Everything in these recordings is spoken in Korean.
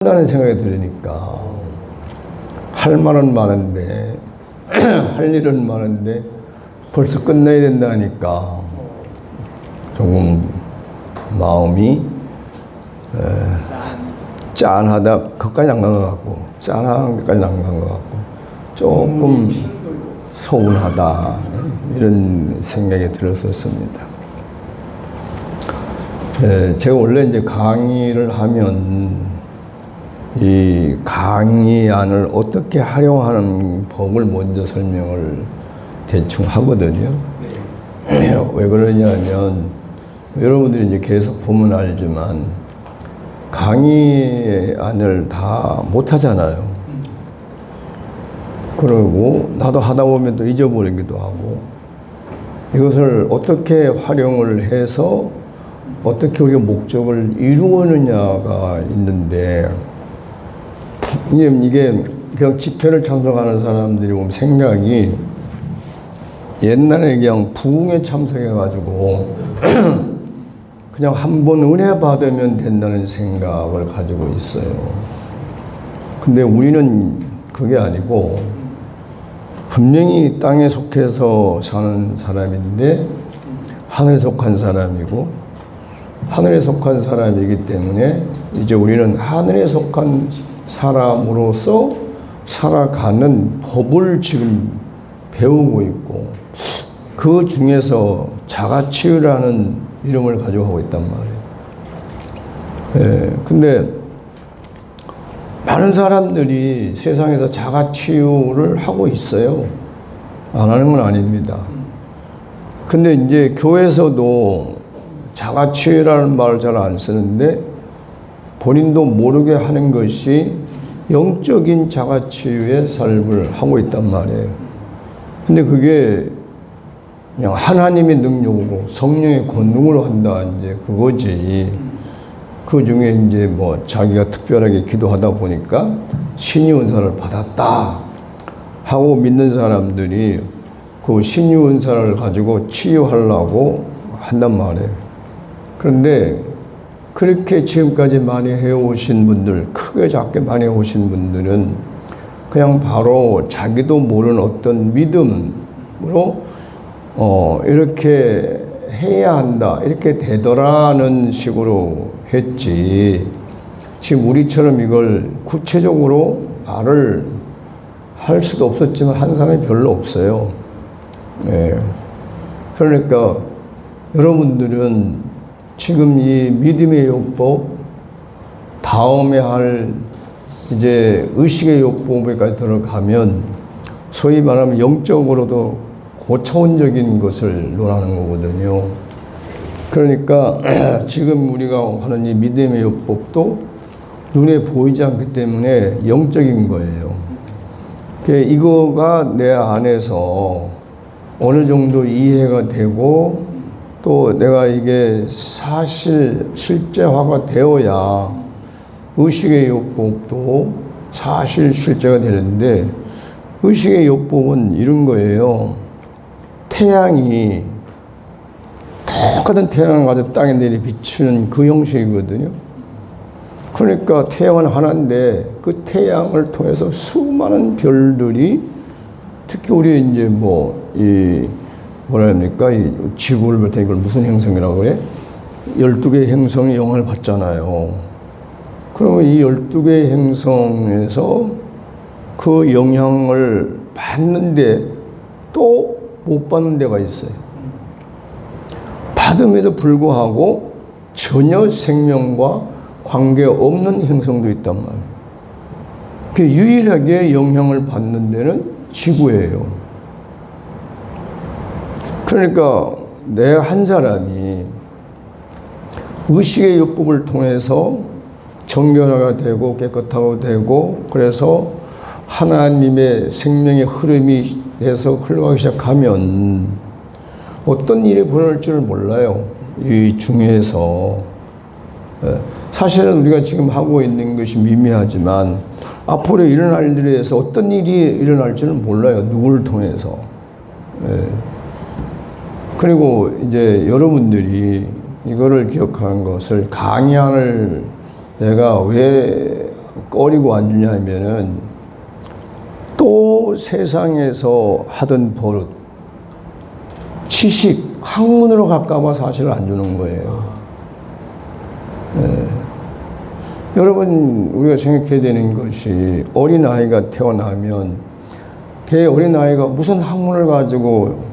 라는 생각이 들으니까 할 말은 많은데 할 일은 많은데 벌써 끝내야 된다니까 조금 마음이 짠하다 그까지 안 간 것 같고 짠한 것까지 안 간 것 같고 조금 서운하다 이런 생각이 들었었습니다. 제가 원래 이제 강의를 하면 이 강의안을 어떻게 활용하는 법을 먼저 설명을 대충 하거든요. 왜 그러냐면 여러분들이 이제 계속 보면 알지만 강의안을 다 못하잖아요. 그리고 나도 하다 보면 또 잊어버리기도 하고 이것을 어떻게 활용을 해서 어떻게 우리가 목적을 이루느냐가 있는데 이게 그냥 집회를 참석하는 사람들이 보면 생각이 옛날에 그냥 부흥에 참석해가지고 그냥 한 번 은혜 받으면 된다는 생각을 가지고 있어요. 근데 우리는 그게 아니고 분명히 땅에 속해서 사는 사람인데 하늘에 속한 사람이고 하늘에 속한 사람이기 때문에 이제 우리는 하늘에 속한 사람으로서 살아가는 법을 지금 배우고 있고 그 중에서 자가치유라는 이름을 가지고 있단 말이에요. 근데 많은 사람들이 세상에서 자가치유를 하고 있어요. 안 하는 건 아닙니다. 근데 이제 교회에서도 자가치유라는 말을 잘 안 쓰는데 본인도 모르게 하는 것이 영적인 자가치유의 삶을 하고 있단 말이에요. 근데 그게 그냥 하나님의 능력으로 성령의 권능으로 한다, 이제 그거지. 그 중에 이제 뭐 자기가 특별하게 기도하다 보니까 신유 은사를 받았다 하고 믿는 사람들이 그 신유 은사를 가지고 치유하려고 한단 말이에요. 그런데 그렇게 지금까지 많이 해오신 분들, 크게 작게 많이 해오신 분들은 그냥 바로 자기도 모르는 어떤 믿음으로 이렇게 해야 한다, 이렇게 되더라는 식으로 했지. 지금 우리처럼 이걸 구체적으로 말을 할 수도 없었지만 한 사람이 별로 없어요. 그러니까 여러분들은 지금 이 믿음의 요법, 다음에 할 이제 의식의 요법에까지 들어가면 소위 말하면 영적으로도 고차원적인 것을 논하는 거거든요. 그러니까 지금 우리가 하는 이 믿음의 요법도 눈에 보이지 않기 때문에 영적인 거예요. 이거가 내 안에서 어느 정도 이해가 되고 또 내가 이게 실제화가 되어야 의식의 요법도 실제가 되는데 의식의 요법은 이런 거예요. 태양이 똑같은 태양을 가지고 땅에 내리 비추는 그 형식이거든요. 그러니까 태양은 하나인데 그 태양을 통해서 수많은 별들이 특히 우리 이제 뭐라 합니까? 이 지구를 볼 때 이걸 무슨 행성이라고 그래? 12개의 행성이 영향을 받잖아요. 그러면 이 12개의 행성에서 그 영향을 받는데 또 못 받는 데가 있어요. 받음에도 불구하고 전혀 생명과 관계없는 행성도 있단 말이에요. 그 유일하게 영향을 받는 데는 지구예요. 그러니까 내 한 사람이 의식의 요법을 통해서 정결화가 되고 깨끗하고 되고 그래서 하나님의 생명의 흐름이 돼서 흘러가기 시작하면 어떤 일이 벌어질 줄 몰라요. 이 중에서 사실은 우리가 지금 하고 있는 것이 미미하지만 앞으로 일어날 일에 대해서 어떤 일이 일어날 줄은 몰라요. 누구를 통해서. 그리고 이제 여러분들이 이거를 기억하는 것을 강의안을 내가 왜 꺼리고 안 주냐면은 또 세상에서 하던 버릇, 지식, 학문으로 갈까봐 사실 안 주는 거예요. 네. 여러분, 우리가 생각해야 되는 것이 어린아이가 태어나면 걔 어린아이가 무슨 학문을 가지고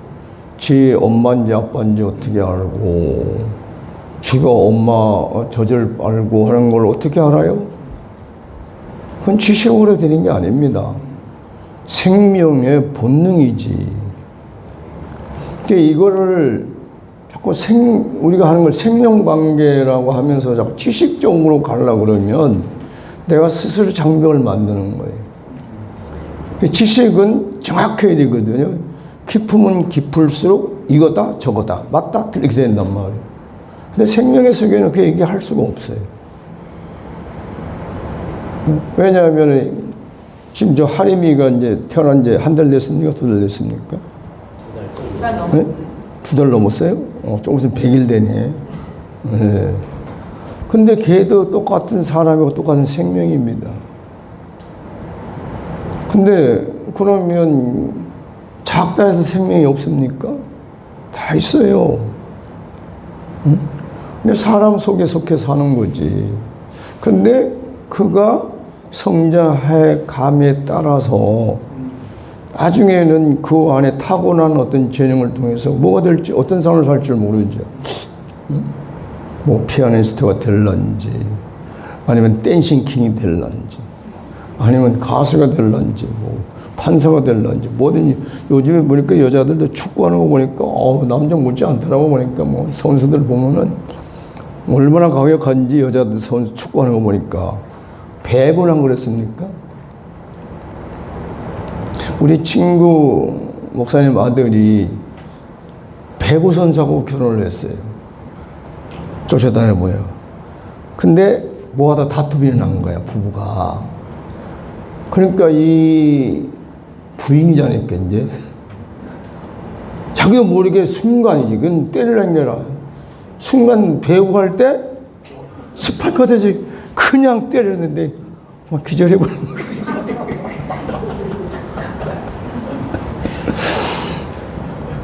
지 엄마인지 아빠인지 어떻게 알고 지가 엄마 젖을 알고 하는 걸 어떻게 알아요? 그건 지식으로 되는 게 아닙니다. 생명의 본능이지. 그러니까 이거를 자꾸 우리가 하는 걸 생명관계라고 하면서 자꾸 지식적으로 가려고 그러면 내가 스스로 장벽을 만드는 거예요. 지식은 정확해야 되거든요. 깊으면 깊을수록 이거다 저거다 맞다 이렇게 된단 말이에요. 근데 생명의 세계는 그 얘기할 수가 없어요. 왜냐하면 지금 저 하림이가 이제 태어난 지 한 달 됐습니까? 두 달 됐습니까? 네? 두 달 넘었어요? 조금 있으면 100일 되네. 네. 근데 걔도 똑같은 사람이고 똑같은 생명입니다. 근데 그러면 작다 해서 생명이 없습니까? 다 있어요. 응? 근데 사람 속에 속해 사는 거지. 근데 그가 성장해 감에 따라서 나중에는 그 안에 타고난 어떤 재능을 통해서 뭐가 될지 어떤 삶을 살 줄 모르죠. 응? 뭐 피아니스트가 될런지 아니면 댄싱킹이 될런지 아니면 가수가 될런지 뭐 판사가 될런지 뭐든지 요즘에 보니까 여자들도 축구하는 거 보니까 남자 못지 않더라고. 보니까 뭐 선수들 보면은 얼마나 강력한지 여자들 선수 축구하는 거 보니까 배구는 안 그랬습니까? 우리 친구 목사님 아들이 배구 선수하고 결혼을 했어요. 쫓아다녀 보여. 근데 뭐하다 다툼이 난 거야, 부부가. 그러니까 이 부인이잖아요, 이제. 자기도 모르게 순간이지. 그건 때리라는 게 아니라. 순간 배구할 때 스파이크가 되지. 그냥 때렸는데 막 기절해버린 거예요.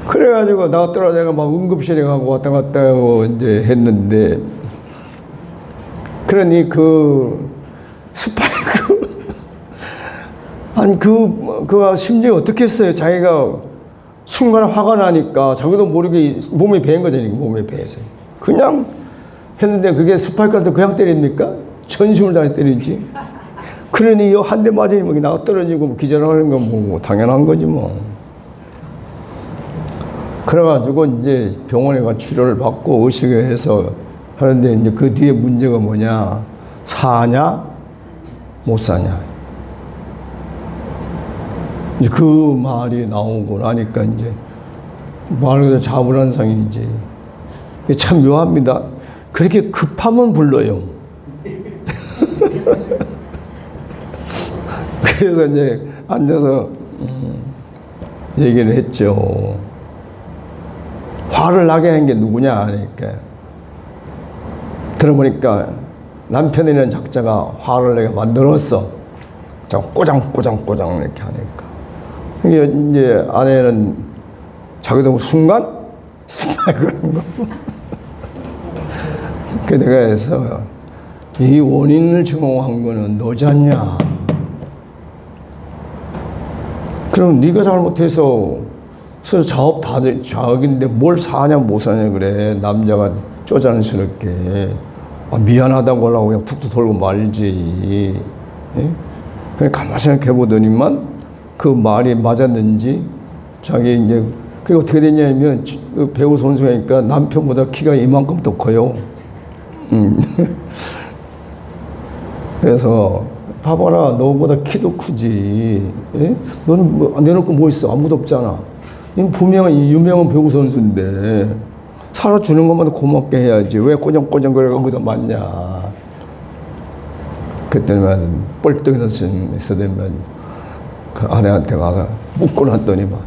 그래가지고 나 떨어져가 막 응급실에 가고 왔다 갔다 하고 이제 했는데, 그러니 그 스파이크 아니 그 심정이 어떻게 했어요? 자기가 순간 화가 나니까 자기도 모르게 몸에 배인 거잖아요. 몸에 배에서 그냥 했는데 그게 스파이크한테 그냥 때립니까? 전심을 다해 때리지. 그러니 한 대 맞으면 나가 떨어지고 기절하는 건 뭐 당연한 거지 뭐. 그래가지고 이제 병원에 가 치료를 받고 의식을 해서 하는데 이제 그 뒤에 문제가 뭐냐? 사냐? 못 사냐? 이제 그 말이 나오고 나니까 이제 말 그대로 자불안상이지. 참 묘합니다. 그렇게 급하면 불러요. 그래서 이제 앉아서 얘기를 했죠. 화를 나게 한 게 누구냐 하니까 들어보니까 남편이라는 작자가 화를 내게 만들었어. 꼬장꼬장 이렇게 하니까 이게 이제 아내는 자기도 순간 그런 거. 그 내가 해서 이 원인을 증오한 거는 너잖냐. 그럼 네가 잘못해서 자업 다 자업인데 뭘 사냐 못 사냐 그래. 남자가 쪼잔스럽게 미안하다고 하려고 그냥 툭툭 돌고 말지. 예? 그냥 가만히 생각해 보더니만 그 말이 맞았는지 자기 이제 그게 어떻게 됐냐면 배우 선수니까 남편보다 키가 이만큼 더 커요. 그래서 봐봐라, 너보다 키도 크지. 예? 너는 뭐, 내놓고 뭐 있어? 아무도 없잖아. 분명히 유명한 배구 선수인데 살아주는 것만 고맙게 해야지. 왜 꼬정꼬정 그래 거기다 맞냐. 그때는 뻘떡이서 있어되면 그 아내한테 가서 묶어놨더니 막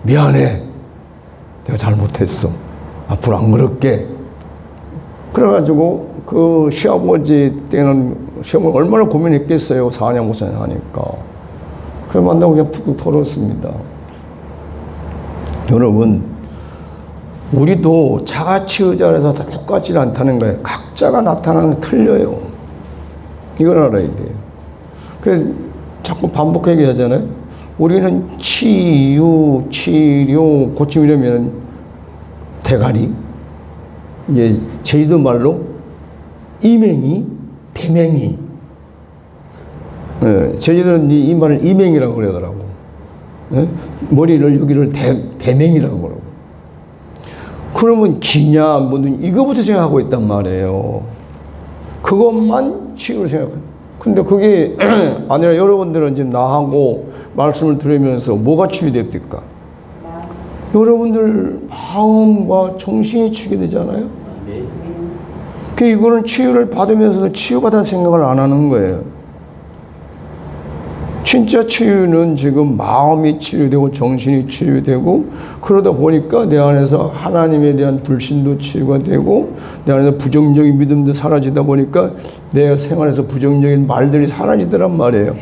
미안해. 내가 잘못했어. 앞으로 안 그럴게. 그래가지고 그 시아버지 때는 시험을 얼마나 고민했겠어요. 4년 5년 하니까. 그래 만나고 그냥 툭툭 털었습니다. 여러분, 우리도 자가치유자라서 다 똑같지 않다는 거예요. 각자가 나타나는 게 틀려요. 이걸 알아야 돼요. 그래서 자꾸 반복 얘기하잖아요. 우리는 치유, 치료, 고침이라면 대가리. 이제 제주도 말로 이맹이, 대맹이. 제주도는 이 말을 이맹이라고 그러더라고. 머리를 여기를 대맹이라고 그러고. 그러면 기냐 뭐든 이거부터 생각하고 있단 말이에요. 그것만 치유를 생각해요. 근데 그게 아니라 여러분들은 지금 나하고 말씀을 들으면서 뭐가 치유됩니까? 여러분들 마음과 정신이 치유가 되잖아요. 그 이거는 치유를 받으면서도 치유받은 생각을 안 하는 거예요. 진짜 치유는 지금 마음이 치유되고 정신이 치유되고 그러다 보니까 내 안에서 하나님에 대한 불신도 치유가 되고 내 안에서 부정적인 믿음도 사라지다 보니까 내 생활에서 부정적인 말들이 사라지더란 말이에요.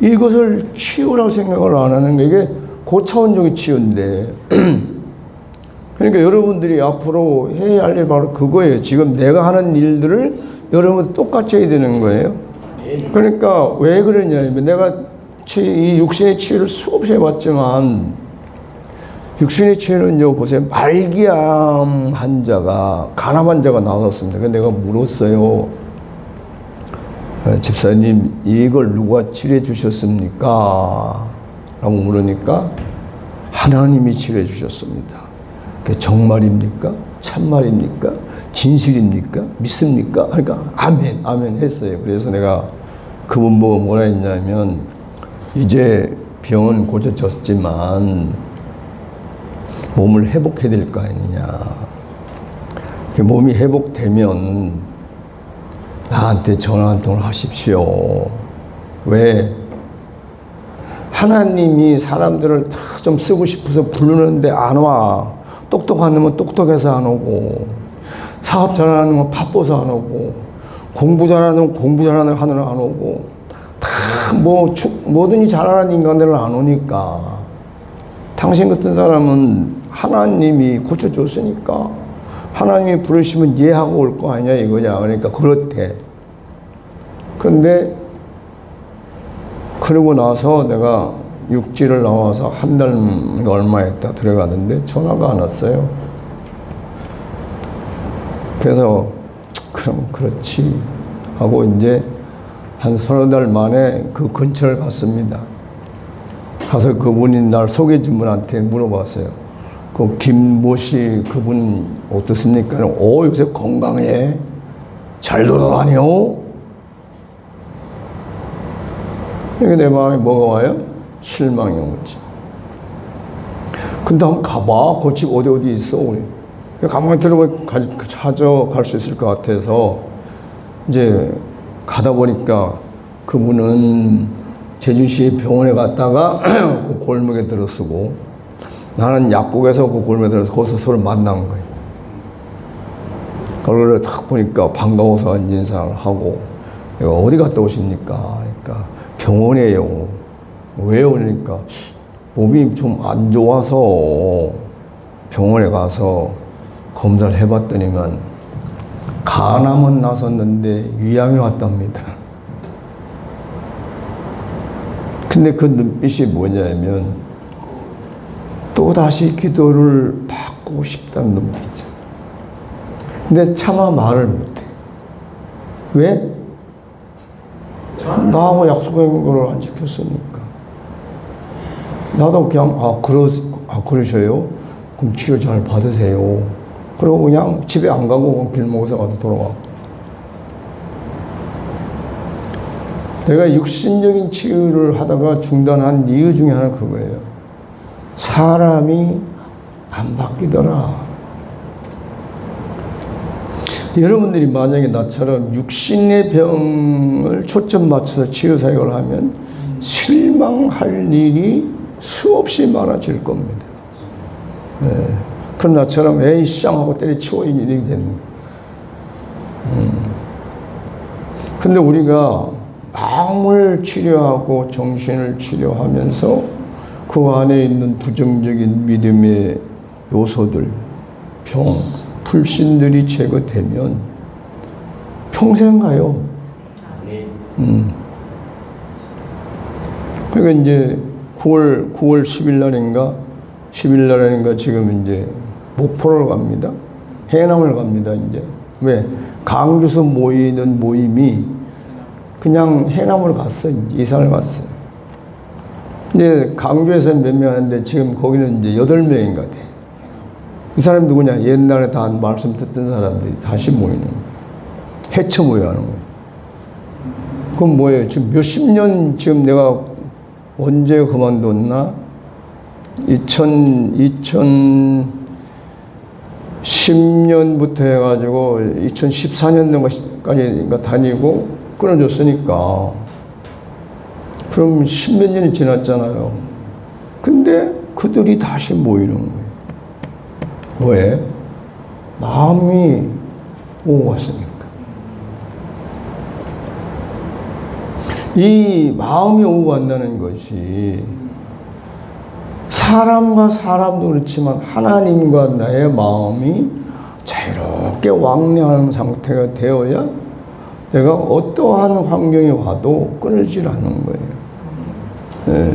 이것을 치유라고 생각을 안 하는 게 이게 고차원적인 치유인데 그러니까 여러분들이 앞으로 해야 할 일 바로 그거예요. 지금 내가 하는 일들을 여러분 똑같이 해야 되는 거예요. 그러니까 왜 그러냐면 내가 이 육신의 치유를 수없이 해봤지만 육신의 치유는요 보세요. 말기암 환자가 간암 환자가 나왔습니다. 그래서 내가 물었어요. 집사님 이걸 누가 치료해 주셨습니까? 라고 물으니까 하나님이 치료해 주셨습니다. 그게 정말입니까? 참말입니까? 진실입니까? 믿습니까? 그러니까 아멘, 아멘 했어요. 그래서 내가 그분 보고 뭐라 했냐면 이제 병은 고쳐졌지만 몸을 회복해야 될 거 아니냐. 몸이 회복되면 나한테 전화 한 통을 하십시오. 왜? 하나님이 사람들을 다 좀 쓰고 싶어서 부르는데 안 와. 똑똑한 놈은 똑똑해서 안 오고 사업 잘하는 놈은 바빠서 안 오고 공부 잘하는 놈은 공부 잘하는 하느라 안 오고 다 뭐든지 잘하는 인간들은 안 오니까 당신 같은 사람은 하나님이 고쳐줬으니까 하나님이 부르시면 예하고 올 거 아니냐 이거냐. 그러니까 그렇대. 그런데 그러고 나서 내가 육지를 나와서 한 달 얼마 있다 들어가는데 전화가 안 왔어요. 그래서 그럼 그렇지 하고 이제 한 서너 달 만에 그 근처를 갔습니다. 가서 그분이 날 소개해 준 분한테 물어봤어요. 그 김모 씨 그분 어떻습니까? 요새 건강해. 잘 돌아다녀. 이게 내 마음에 뭐가 와요? 실망이 오지. 근데 한번 가봐. 그 집 어디 있어? 우리. 가만히 들어보면 찾아갈 수 있을 것 같아서 이제 가다 보니까 그분은 제주시의 병원에 갔다가 그 골목에 들어서고 나는 약국에서 그 골목에 들어서 거기서 서로 만난 거예요. 그걸 딱 보니까 반가워서 인사를 하고 내가 어디 갔다 오십니까? 그러니까 병원에요. 왜요? 그러니까 몸이 좀 안 좋아서 병원에 가서 검사를 해봤더니만 간암은 나섰는데 위암이 왔답니다. 근데 그 눈빛이 뭐냐면 또다시 기도를 받고 싶다는 눈빛이죠. 근데 차마 말을 못해. 왜? 나하고 약속한 거를 안 지켰으니까. 나도 그냥 그러셔요? 그럼 치료 잘 받으세요. 그리고 그냥 집에 안 가고 길목에서 가서 돌아와. 내가 육신적인 치유를 하다가 중단한 이유 중에 하나는 그거예요. 사람이 안 바뀌더라. 여러분들이 만약에 나처럼 육신의 병을 초점 맞춰서 치유 사역을 하면 실망할 일이 수없이 많아질 겁니다. 네. 그럼 나처럼 에이 쌍 하고 때려치워 일이 되는 거예요. 근데 우리가 마음을 치료하고 정신을 치료하면서 그 안에 있는 부정적인 믿음의 요소들, 병, 불신들이 제거되면 평생 가요. 그러니까 이제 9월 10일 날인가 10일 날인가 지금 이제 목포를 갑니다. 해남을 갑니다. 이제 왜 강주에서 모이는 모임이 그냥 해남으로 갔어요. 이사를 갔어요. 이제 강주에서 몇 명 하는데 지금 거기는 이제 8명인가 돼. 이 사람이 누구냐? 옛날에 다 말씀 듣던 사람들이 다시 모이는 거예요. 해쳐 모여 하는 거예요. 그럼 뭐예요? 지금 몇십 년, 지금 내가 언제 그만뒀나? 2010년부터 해가지고 2014년도까지 다니고 끊어졌으니까 그럼 십몇 년이 지났잖아요. 근데 그들이 다시 모이는 거예요. 왜? 마음이 오고 왔으니까. 이 마음이 오고 간다는 것이 사람과 사람도 그렇지만 하나님과 나의 마음이 자유롭게 왕래하는 상태가 되어야 내가 어떠한 환경이 와도 끊어지지 않는 거예요. 네.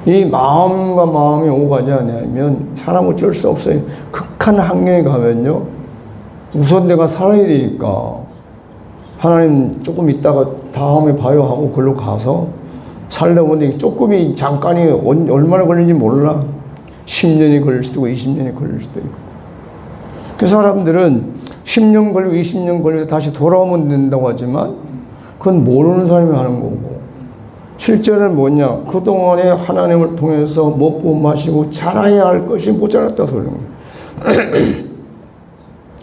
이 마음과 마음이 오고 가지 않으면 사람 어쩔 수 없어요. 극한 환경에 가면요. 우선 내가 살아야 되니까 하나님 조금 있다가 다음에 봐요 하고 글로 가서 살려보니 조금이 잠깐이 얼마나 걸리는지 몰라. 10년이 걸릴 수도 있고 20년이 걸릴 수도 있고. 그 사람들은 10년 걸리고 20년 걸리고 다시 돌아오면 된다고 하지만 그건 모르는 사람이 하는 거고 실제는 뭐냐? 그동안에 하나님을 통해서 먹고 마시고 자라야 할 것이 못 자랐다 소리인 거예요.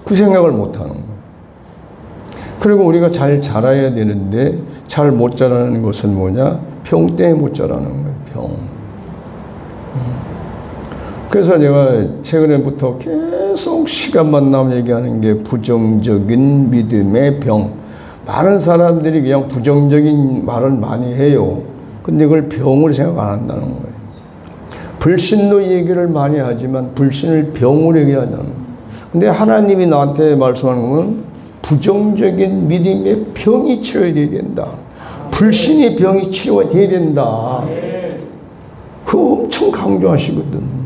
그 생각을 못 하는 거예요. 그리고 우리가 잘 자라야 되는데 잘 못 자라는 것은 뭐냐? 병 때문에 못 자라는 거예요. 병. 그래서 제가 최근에부터 계속 시간만 나면 얘기하는 게 부정적인 믿음의 병. 많은 사람들이 그냥 부정적인 말을 많이 해요. 근데 그걸 병으로 생각 안 한다는 거예요. 불신도 얘기를 많이 하지만 불신을 병으로 얘기하지 않는 거예요. 근데 하나님이 나한테 말씀하는 건 부정적인 믿음의 병이 치료돼야 된다. 불신의 병이 치료가 돼야 된다. 그거 엄청 강조하시거든.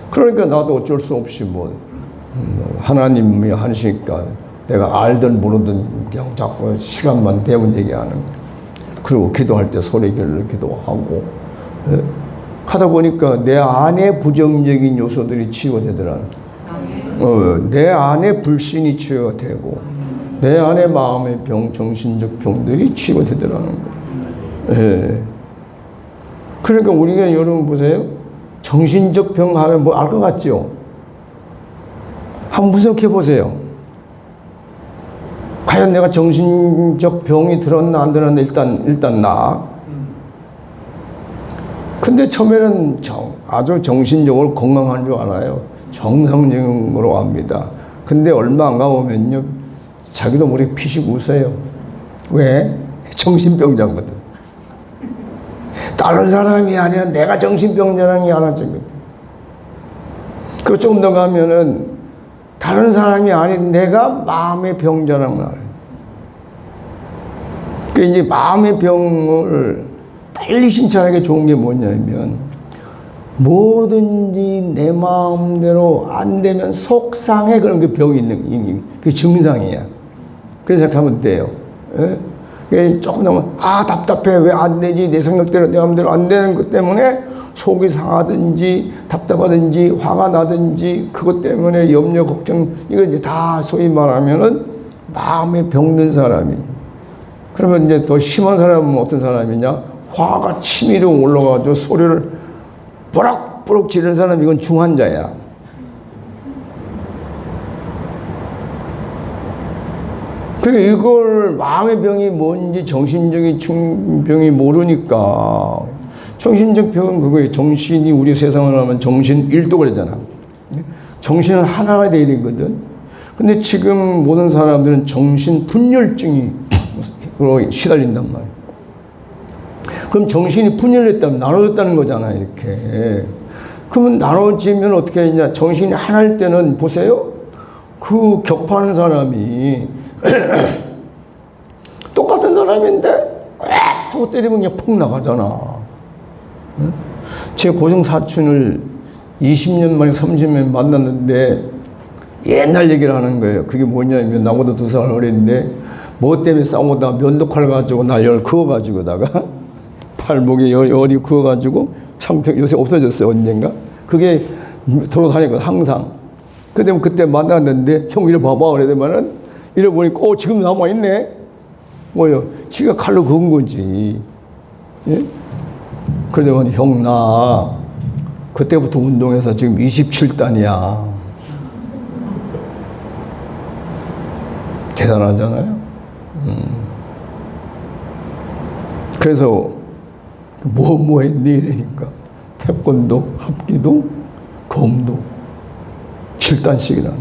그러니까 나도 어쩔 수 없이 하나님이 하시니까 내가 알든 모르든 그냥 자꾸 시간만 되면 얘기하는 거예요. 그리고 기도할 때 소리 질러 기도하고 하다 보니까 내 안에 부정적인 요소들이 치유되더라. 내 안에 불신이 치유가 되고 내 안에 마음의 병, 정신적 병들이 치유가 되더라는 거예요. 그러니까 우리가 여러분 보세요. 정신적 병 하면 뭐 알 것 같죠? 한번 분석해 보세요. 과연 내가 정신적 병이 들었나 안 들었나 일단 나. 근데 처음에는 아주 정신적으로 건강한 줄 알아요. 정상적으로 압니다. 근데 얼마 안 가보면요. 자기도 모르게 피식 웃어요. 왜? 정신병자거든. 다른 사람이 아니라 내가 정신병자라는 게 알아지거든. 그리고 조금 더 가면은 다른 사람이 아닌 내가 마음의 병자라는 걸 알아요. 그러니까 이제 마음의 병을 빨리 신천하게 좋은 게 뭐냐면 뭐든지 내 마음대로 안 되면 속상해. 그런 게 병이 있는 그 증상이야. 그래서 생각하면 돼요. 예? 조금 나면 답답해. 왜 안 되지? 내 생각대로 내 마음대로 안 되는 것 때문에 속이 상하든지 답답하든지 화가 나든지 그것 때문에 염려 걱정 이거 이제 다 소위 말하면은 마음에 병든 사람이. 그러면 이제 더 심한 사람은 어떤 사람이냐? 화가 치밀어 올라가지고 소리를 버럭버럭 지르는 사람, 이건 중환자야. 그러니까 이걸 마음의 병이 뭔지 정신적인 병이 모르니까. 정신적 병은 그거예요. 정신이 우리 세상을 하면 정신 1도 그러잖아. 정신은 하나가 돼야 되거든. 근데 지금 모든 사람들은 정신 분열증이 그리고 시달린단 말이에요. 그럼 정신이 분열했다면 나눠졌다는 거잖아요, 이렇게. 그러면 나눠지면 어떻게 되냐? 정신이 하나일 때는 보세요. 그 격파하는 사람이 똑같은 사람인데 하고 때리면 그냥 폭 나가잖아. 제 고정 사촌을 20년 만에 30년 만났는데 옛날 얘기를 하는 거예요. 그게 뭐냐면 나보다 2살 어린데 뭐 때문에 싸우다 면도칼 가지고 날 그어가지고다가 팔목에 어디 그어가지고 상태 요새 없어졌어요. 언젠가. 그게 돌아다니거든 항상. 그때 그때 만났는데 형 이래 봐봐 그러더만은 이래 보니까 지금 남아있네. 뭐요? 지가 칼로 그은 거지. 예? 그러더니 형 나 그때부터 운동해서 지금 27단이야. 대단하잖아요. 그래서 뭐 했니 이러니까 태권도, 합기도, 검도 7단씩이라는.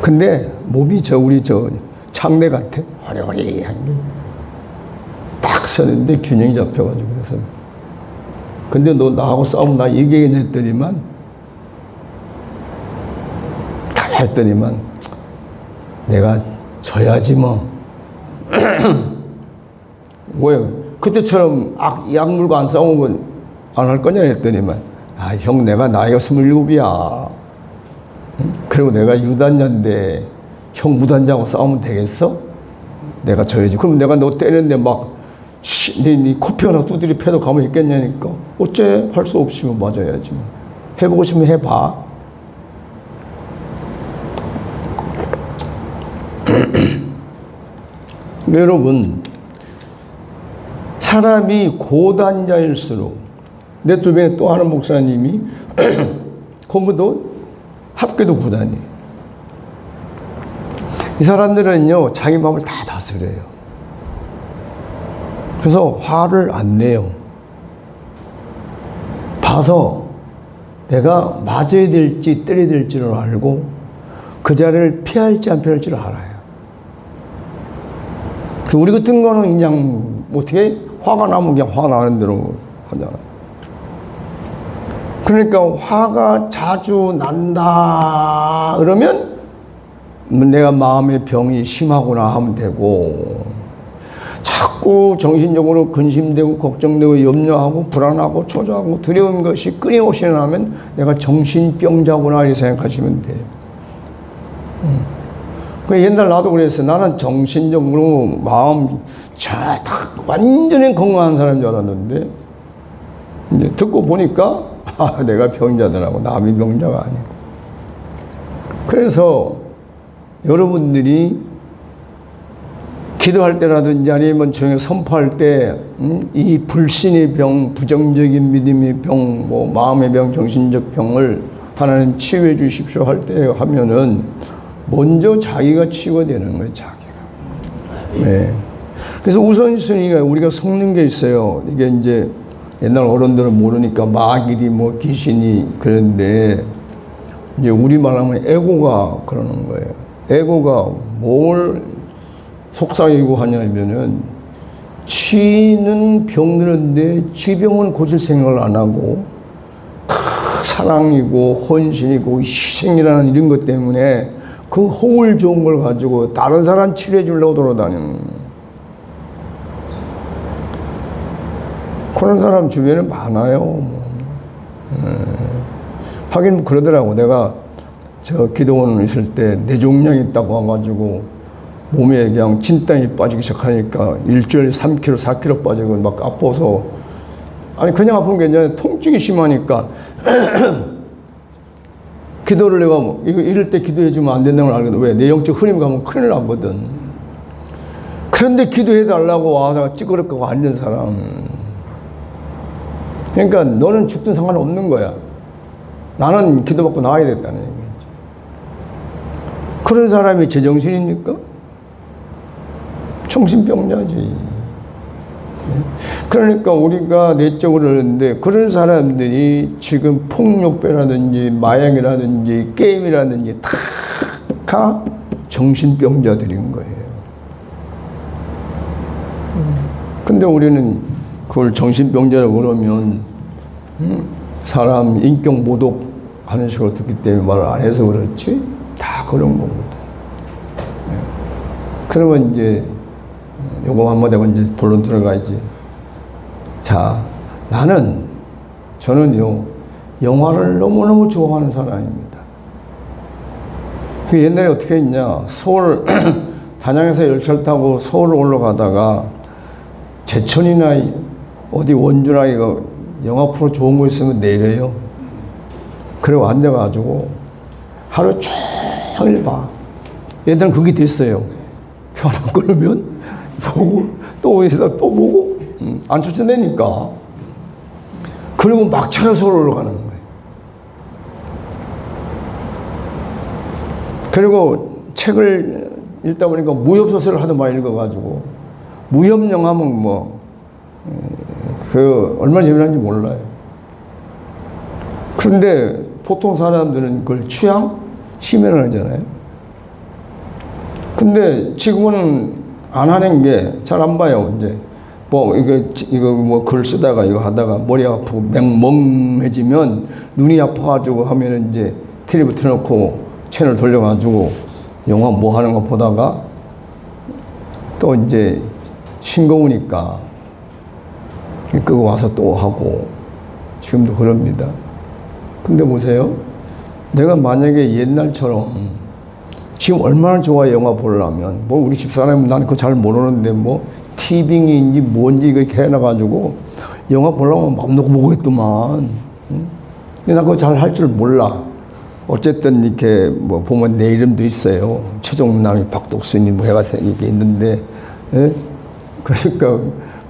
근데 몸이 우리 창내 같아. 화려하게 딱 서는데 균형이 잡혀가지고 그래서. 근데 너 나하고 싸우면 나 이기겠냐 했더니만 가야 했더니만 내가 져야지 뭐. 뭐예요? 그때처럼 약 물고 안 싸우면 안 할 거냐 했더니만 형 내가 나이가 27이야. 그리고 내가 유단자인데 형 무단자하고 싸우면 되겠어? 내가 져야지. 그럼 내가 너 때리는데 막 네 코피 하나 두드리 패도 가만히 있겠냐니까. 어째 할 수 없으면 맞아야지. 해보고 싶으면 해봐. 여러분, 사람이 고단자일수록 내 주변에 또 하는 목사님이 공부도 합계도 9단이에요. 이 사람들은요 자기 마음을 다 다스려요. 그래서 화를 안 내요. 봐서 내가 맞아야 될지 때려야 될지를 알고 그 자리를 피할지 안 피할지를 알아요. 우리 같은 거는 그냥 어떻게 화가 나면 그냥 화 나는 대로 하잖아요. 그러니까 화가 자주 난다 그러면 내가 마음의 병이 심하구나 하면 되고, 자꾸 정신적으로 근심되고 걱정되고 염려하고 불안하고 초조하고 두려운 것이 끊임없이 나면 내가 정신병자구나 이렇게 생각하시면 돼요. 옛날 나도 그랬어. 나는 정신적으로 마음 완전히 건강한 사람인 줄 알았는데 이제 듣고 보니까 내가 병자더라고. 남이 병자가 아니고. 그래서 여러분들이 기도할 때라든지 아니면 조용히 선포할 때 이 불신의 병, 부정적인 믿음의 병, 뭐 마음의 병, 정신적 병을 하나님 치유해 주십시오 할 때 하면은 먼저 자기가 치유가 되는 거예요, 자기가. 네. 그래서 우선순위가 우리가 속는 게 있어요. 이게 이제 옛날 어른들은 모르니까 마귀리 뭐 귀신이 그런데 이제 우리말 하면 에고가 그러는 거예요. 에고가 뭘 속삭이고 하냐면은 치는 병드는데 지병은 고칠 생각을 안 하고 사랑이고 헌신이고 희생이라는 이런 것 때문에 그 허울 좋은 걸 가지고 다른 사람 치료해 주려고 돌아다니는 그런 사람 주변에 많아요. 하긴 그러더라고. 내가 저 기도원 있을 때 뇌종양이 있다고 와가지고 몸에 그냥 진땀이 빠지기 시작하니까 일주일에 3kg, 4kg 빠지고 막 아파서, 아니 그냥 아픈 게 아니라 통증이 심하니까 기도를 내가 이거 이럴 때 기도해주면 안 된다는 걸 알거든. 왜? 내 영적 흐림 가면 큰일 나거든. 그런데 기도해달라고 와서 찌그럽고 앉은 사람. 그러니까 너는 죽든 상관없는 거야. 나는 기도받고 나와야 됐다는 얘기지. 그런 사람이 제정신입니까? 정신병자지. 그러니까 우리가 내적으로 그러는데 그런 사람들이 지금 폭력배라든지 마약이라든지 게임이라든지 다 정신병자들인 거예요. 근데 우리는 그걸 정신병자라고 그러면 사람 인격 모독하는 식으로 듣기 때문에 말을 안 해서 그렇지 다 그런 거거든. 그러면 이제 요거 한마디 하고 이제 본론 들어가야지. 자, 저는요 영화를 너무너무 좋아하는 사람입니다. 그 옛날에 어떻게 했냐, 서울 단양에서 열차를 타고 서울 올라가다가 제천이나 어디 원주나 이거 영화 프로 좋은 거 있으면 내려요. 그리고 앉아가지고 하루 종일 봐. 옛날엔 그게 됐어요. 표 하나 끊으면 보고 또 어디서 또 보고 안 추천되니까. 그리고 막차로 서울 올라가는 거예요. 그리고 책을 읽다 보니까 무협소설을 하도 많이 읽어가지고 무협 영화면 얼마나 재미난지 몰라요. 그런데 보통 사람들은 그걸 취향? 심연을 하잖아요. 근데 지금은 안 하는 게 잘 안 봐요. 이제 이거 글 쓰다가 이거 하다가 머리 아프고 멍해지면 눈이 아파가지고 하면은 이제 텔레비 틀어놓고 채널 돌려가지고 영화 뭐 하는 거 보다가 또 이제 싱거우니까 그거 와서 또 하고 지금도 그럽니다. 근데 보세요. 내가 만약에 옛날처럼 지금 얼마나 좋아 영화 보려면 우리 집사람은 나는 그거 잘 모르는데 티빙인지 뭔지 이렇게 해놔가지고 영화 보려면 맘 놓고 보고 있더만. 근데 나 그거 잘 할 줄 몰라. 어쨌든 이렇게 보면 내 이름도 있어요. 최종남이 박독수님 해가지고 이게 있는데, 예? 그러니까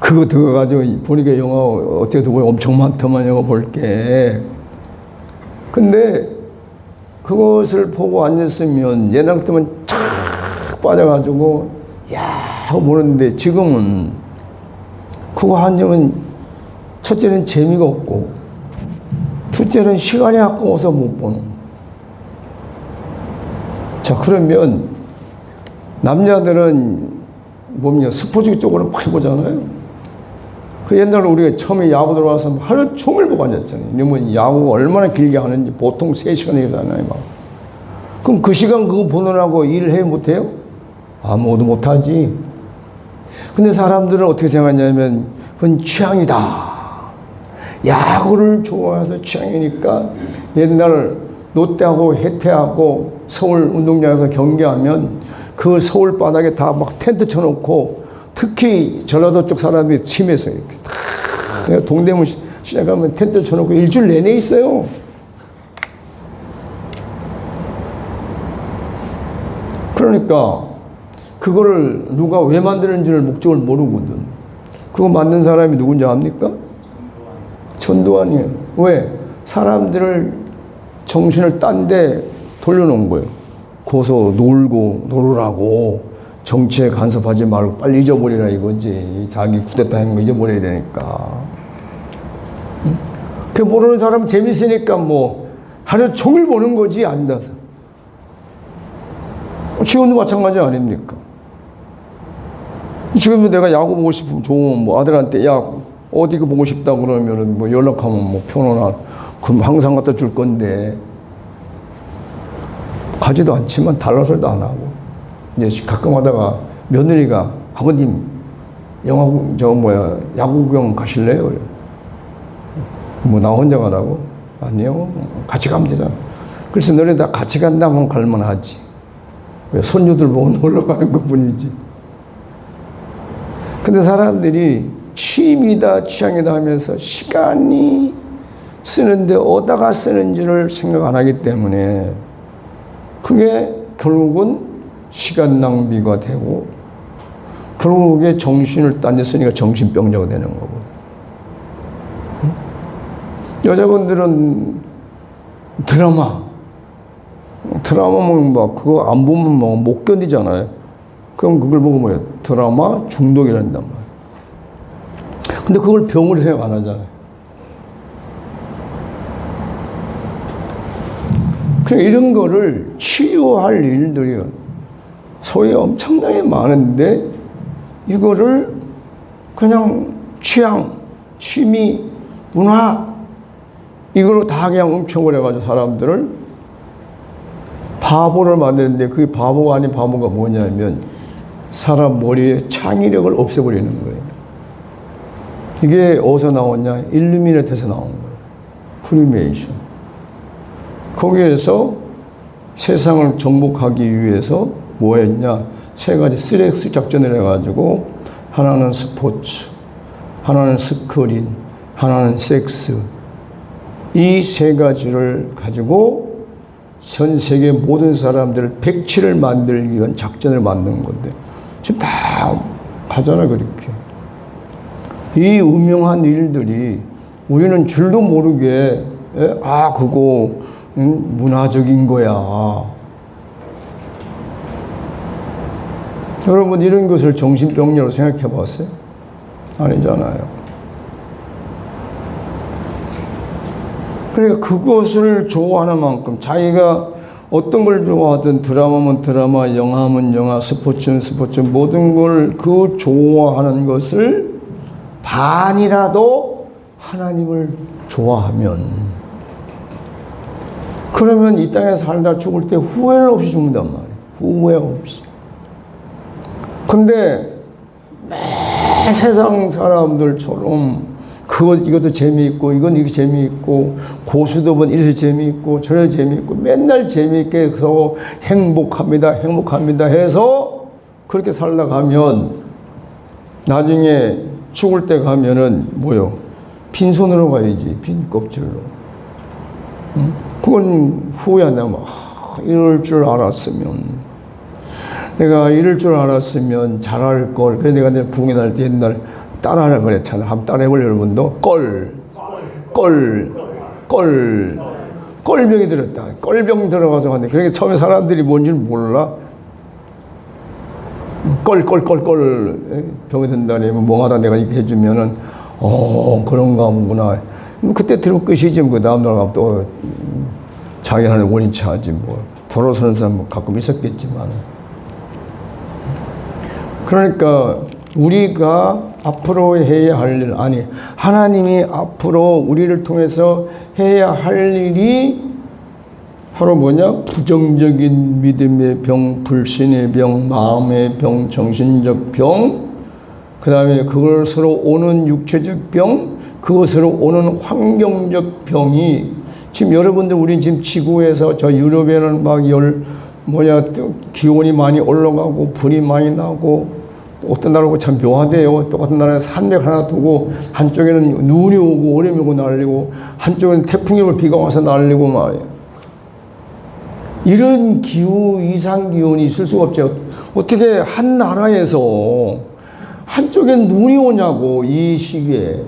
그거 들어가지고 보니까 영화 어떻게 보면 엄청 많더만 영화 볼 게. 근데 그것을 보고 앉았으면 옛날 같으면 착 빠져가지고 야 하고 보는데 지금은 그거 하면 첫째는 재미가 없고 둘째는 시간이 아까워서 못 보는 거예요. 자, 그러면 남자들은 스포츠 쪽으로 많이 보잖아요. 그 옛날에 우리가 처음에 야구 들어와서 하루 종일 보고 앉았잖아요. 왜냐면 야구가 얼마나 길게 하는지 보통 3시간이잖아요. 그럼 그 시간 그거 보느라고 일을 해요, 못해요? 아무것도 못하지. 근데 사람들은 어떻게 생각하냐면 그건 취향이다. 야구를 좋아해서 취향이니까 옛날 롯데하고 해태하고 서울 운동장에서 경기하면 그 서울 바닥에 다 막 텐트 쳐놓고 특히 전라도 쪽 사람이 침해서 이렇게 다 동대문 시작하면 텐트 쳐놓고 일주일 내내 있어요. 그러니까 그거를 누가 왜 만드는지를 목적을 모르거든. 그거 만든 사람이 누군지 압니까? 전두환이에요. 왜? 사람들을 정신을 딴 데 돌려놓은 거예요. 거기서 놀으라고 정치에 간섭하지 말고 빨리 잊어버리라 이거지. 자기 쿠데타 한 거 잊어버려야 되니까. 응? 그 모르는 사람은 재밌으니까 하루 종일 보는 거지 앉아서. 지금도 마찬가지 아닙니까? 지금도 내가 야구 보고 싶으면 좋으면 아들한테 야 어디 그 보고 싶다 그러면은 연락하면 표로나 그럼 항상 갖다 줄 건데 가지도 않지만 달라서도 안 하고 이제 가끔 하다가 며느리가 아버님 야구 구경 가실래요? 나 혼자 가라고? 아니요, 같이 가면 되잖아. 그래서 너네 다 같이 간다면 갈만하지. 왜 손주들 보고 놀러 가는 것 뿐이지. 근데 사람들이 취미다 취향이다 하면서 시간이 쓰는데 어디다가 쓰는지를 생각 안 하기 때문에 그게 결국은 시간 낭비가 되고 결국에 정신을 딴 데 쓰니까 정신병자가 되는 거고. 여자분들은 드라마 그거 안 보면 못 견디잖아요. 그럼 그걸 보고 드라마 중독이란단 말이에요. 근데 그걸 병으로 생각 안 하잖아요. 그러니까 이런 거를 치유할 일들이 소위 엄청나게 많은데 이거를 그냥 취향, 취미, 문화 이걸로 다 그냥 훔쳐버려가지고 사람들을 바보를 만드는데, 그게 바보가 아닌 바보가 뭐냐면 사람 머리에 창의력을 없애버리는 거예요. 이게 어디서 나왔냐? 일루미네트에서 나온 거예요. 프리메이션. 거기에서 세상을 정복하기 위해서 뭐 했냐? 세 가지 쓰레기 작전을 해가지고, 하나는 스포츠, 하나는 스크린, 하나는 섹스. 이 세 가지를 가지고 전 세계 모든 사람들을 백치를 만들기 위한 작전을 만든 건데, 지금 다 가잖아, 그렇게. 이 음흉한 일들이 우리는 줄도 모르게, 그거 문화적인 거야. 여러분, 이런 것을 정신병리로 생각해 봤어요? 아니잖아요. 그러니까 그것을 좋아하는 만큼, 자기가 어떤 걸 좋아하든, 드라마면 드라마, 영화면 영화, 스포츠는 스포츠, 모든 걸 그 좋아하는 것을 반이라도 하나님을 좋아하면, 그러면 이 땅에 살다 죽을 때 후회 없이 죽는단 말이에요. 후회 없이. 근데 매 세상 사람들처럼 이것도 재미있고, 이건 이게 재미있고, 고수도분 이래서 재미있고, 저래서 재미있고, 맨날 재미있게 해서 행복합니다, 행복합니다 해서 그렇게 살다 가면 나중에 죽을 때 가면은 뭐요? 빈손으로 가야지, 빈 껍질로. 응? 그건 후회한다. 이럴 줄 알았으면, 내가 이럴 줄 알았으면 잘할 걸. 그래 내가 내 부흥회 날 때 옛날 따라하라 그랬잖아. 한번 따라해볼 여러분도. 껄병이 들었다. 껄병 들어가서 갔는데, 그러니까 처음에 사람들이 뭔지를 몰라. 병이 든다니, 멍하다 내가 이렇게 해주면은, 그런가 보구나. 그때 들으면 끝이지, 그 다음날 가면 또 자기 하는 원인치 하지, 뭐. 돌아서는 사람 가끔 있었겠지만. 그러니까 우리가 앞으로 해야 할 일, 아니, 하나님이 앞으로 우리를 통해서 해야 할 일이 바로 뭐냐? 부정적인 믿음의 병, 불신의 병, 마음의 병, 정신적 병, 그 다음에 그것으로 오는 육체적 병, 그것으로 오는 환경적 병이, 지금 여러분들, 우리 지금 지구에서 저 유럽에는 막 기온이 많이 올라가고 불이 많이 나고, 어떤 나라고 참 묘하대요. 똑같은 나라에 산맥 하나 두고 한쪽에는 눈이 오고 얼음이 오고 날리고, 한쪽에는 태풍이 오고 비가 와서 날리고 말이에요. 이런 이상 기온이 있을 수가 없죠. 어떻게 한 나라에서 한쪽엔 눈이 오냐고, 이 시기에.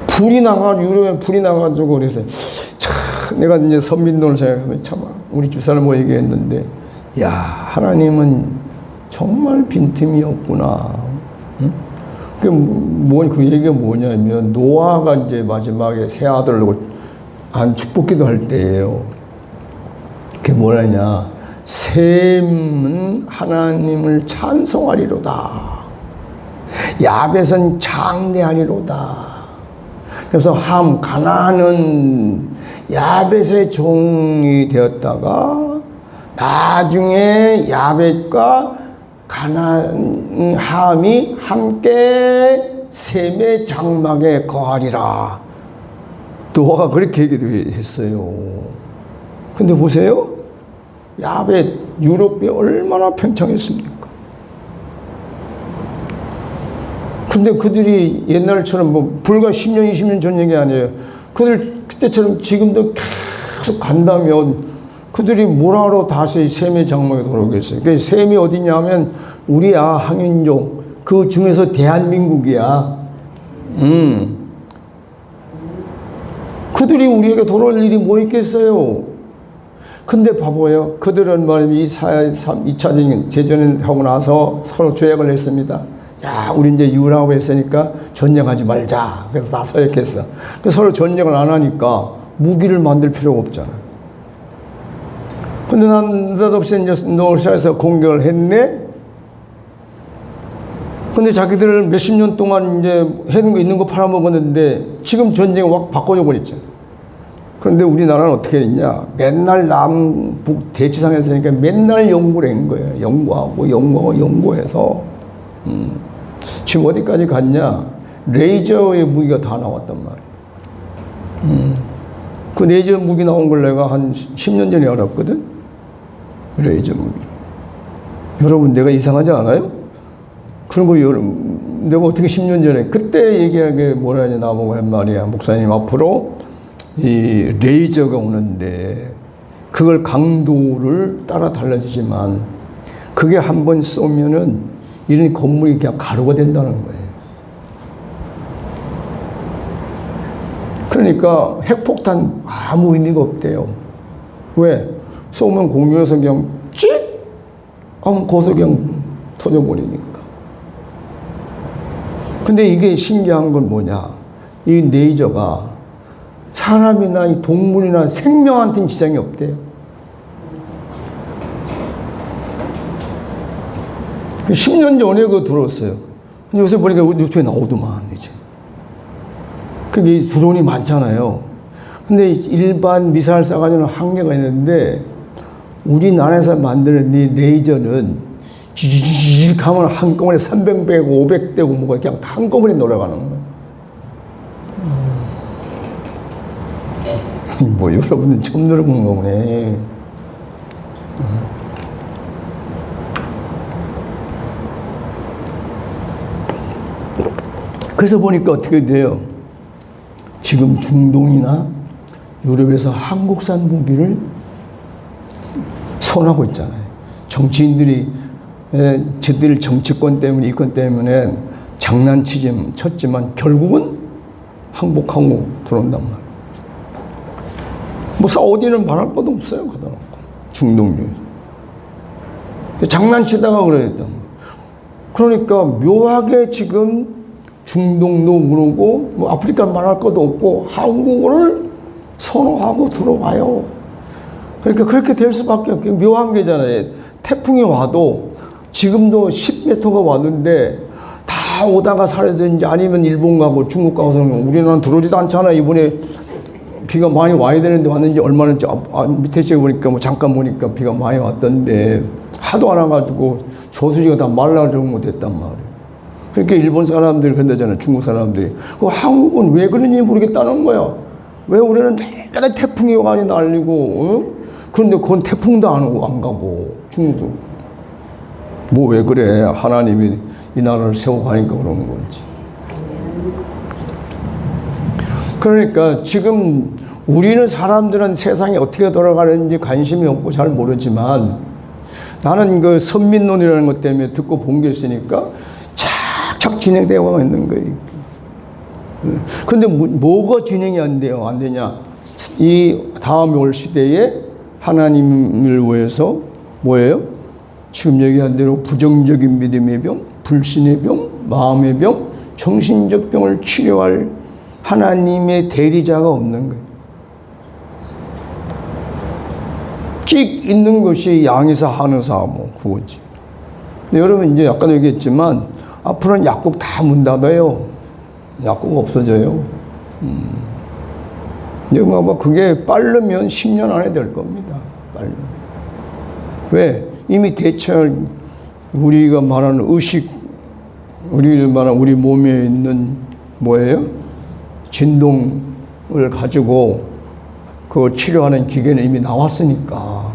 불이 나가지고, 유럽에 불이 나가지고, 그래서 내가 이제 선민론을 생각하면 참 우리 집사람하고 얘기했는데, 야, 하나님은 정말 빈틈이 없구나. 응? 그 얘기가 뭐냐면, 노아가 이제 마지막에 새 아들로 한 축복기도 할 때예요. 그게 뭐냐냐? 셈은 하나님을 찬송하리로다. 야벳은 장대하리로다. 그래서 가나안은 야벳의 종이 되었다가, 나중에 야벳과 함이 함께 셈의 장막에 거하리라. 노아가 그렇게 얘기도 했어요. 근데 보세요. 야벳, 유럽이 얼마나 팽창했습니까? 근데 그들이 옛날처럼 불과 10년, 20년 전 얘기 아니에요. 그때처럼 지금도 계속 간다면 그들이 뭐라로 다시 셈의 장막에 돌아오겠어요? 그 셈이 어디냐면 우리야, 항인종. 그 중에서 대한민국이야. 그들이 우리에게 돌아올 일이 뭐 있겠어요? 근데 봐봐요. 그들은 말이면 2차적인 재전을 하고 나서 서로 조약을 했습니다. 야, 우리 이제 유라고 했으니까 전쟁하지 말자. 그래서 다 서약했어. 그래서 서로 전쟁을 안 하니까 무기를 만들 필요가 없잖아. 근데 난 느닷없이 이제 러시아에서 공격을 했네? 근데 자기들 몇십 년 동안 이제 해놓은 거 있는 거 팔아먹었는데 지금 전쟁이 확 바꿔줘 버렸죠. 그런데 우리나라는 어떻게 했냐? 맨날 남북 대치상에서 하니까 맨날 연구를 한 거예요. 연구해서. 지금 어디까지 갔냐? 레이저의 무기가 다 나왔단 말이에요. 그 레이저 무기 나온 걸 내가 한 10년 전에 알았거든? 레이저 무기. 여러분, 내가 이상하지 않아요? 그런 거 내가 어떻게 10년 전에 그때 얘기하게 뭐라 하냐 나보고 한 말이야. 목사님, 앞으로 이 레이저가 오는데 그걸 강도를 따라 달라지지만 그게 한번 쏘면은 이런 건물이 그냥 가루가 된다는 거예요. 그러니까 핵폭탄 아무 의미가 없대요. 왜? 쏘면 공중에서 그냥 찍! 하면 거기서 그냥 터져버리니까. 근데 이게 신기한 건 뭐냐? 이 레이저가 사람이나 이 동물이나 생명한테는 지장이 없대요. 10년 전에 그거 들었어요. 요새 보니까 유튜브에 나오더만, 이제. 그게 드론이 많잖아요. 근데 일반 미사일 쏴가지고는 한계가 있는데, 우리나라에서 만드는 이 레이저는 지지직 하면 한꺼번에 300대고 500대고 뭐가 그냥 한꺼번에 돌아가는 거예요. 뭐 여러분들 처음 들어보는 거네. 그래서 보니까 어떻게 돼요? 지금 중동이나 유럽에서 한국산 무기를 선호하고 있잖아요. 정치인들이 저들 정치권 때문에 이권 때문에 장난쳤지만 결국은 항복하고 들어온단 말이에요. 뭐 사우디는 말할 것도 없어요. 갖다 놓고 중동류 장난치다가 그랬단 말이에요. 그러니까 묘하게 지금 중동도 그러고 뭐 아프리카 말할 것도 없고 한국어를 선호하고 들어와요. 그러니까 그렇게 될 수밖에 없게 묘한 게잖아요. 태풍이 와도 지금도 10m가 왔는데 다 오다가 사라지든지 아니면 일본 가고 중국 가서 우리나라는 들어오지도 않잖아. 이번에 비가 많이 와야 되는데 왔는지 얼마나 밑에 찍어 보니까 뭐 잠깐 보니까 비가 많이 왔던데 하도 안 와가지고 저수지가 다 말라져 못했단 말이에요. 그러니까 일본 사람들이 그런다잖아요. 중국 사람들이. 그 한국은 왜 그런지 모르겠다는 거야. 왜 우리는 내가 태풍이 와가지고 날리고, 그런데 그건 태풍도 안 오고 안 가고, 중국도. 뭐 왜 그래. 하나님이 이 나라를 세워가니까 그런 거지. 그러니까 지금 우리는 사람들은 세상이 어떻게 돌아가는지 관심이 없고 잘 모르지만 나는 그 선민론이라는 것 때문에 듣고 본 게 있으니까 착착 진행되어 있는 거예요. 근데 뭐가 진행이 안 돼요? 안 되냐? 이 다음에 올 시대에 하나님을 위해서 뭐예요? 지금 얘기한 대로 부정적인 믿음의 병, 불신의 병, 마음의 병, 정신적 병을 치료할 하나님의 대리자가 없는 거예요. 찍 있는 것이 양에서 한의사 뭐 그거지. 근데 여러분 이제 아까도 얘기했지만 앞으로는 약국 다 문 닫아요. 약국 없어져요. 여러분 아마 그게 빠르면 10년 안에 될 겁니다. 빨리. 왜? 이미 대체할 우리가 말하는 의식, 우리가 말하는 우리 몸에 있는 뭐예요? 진동을 가지고 그 치료하는 기계는 이미 나왔으니까.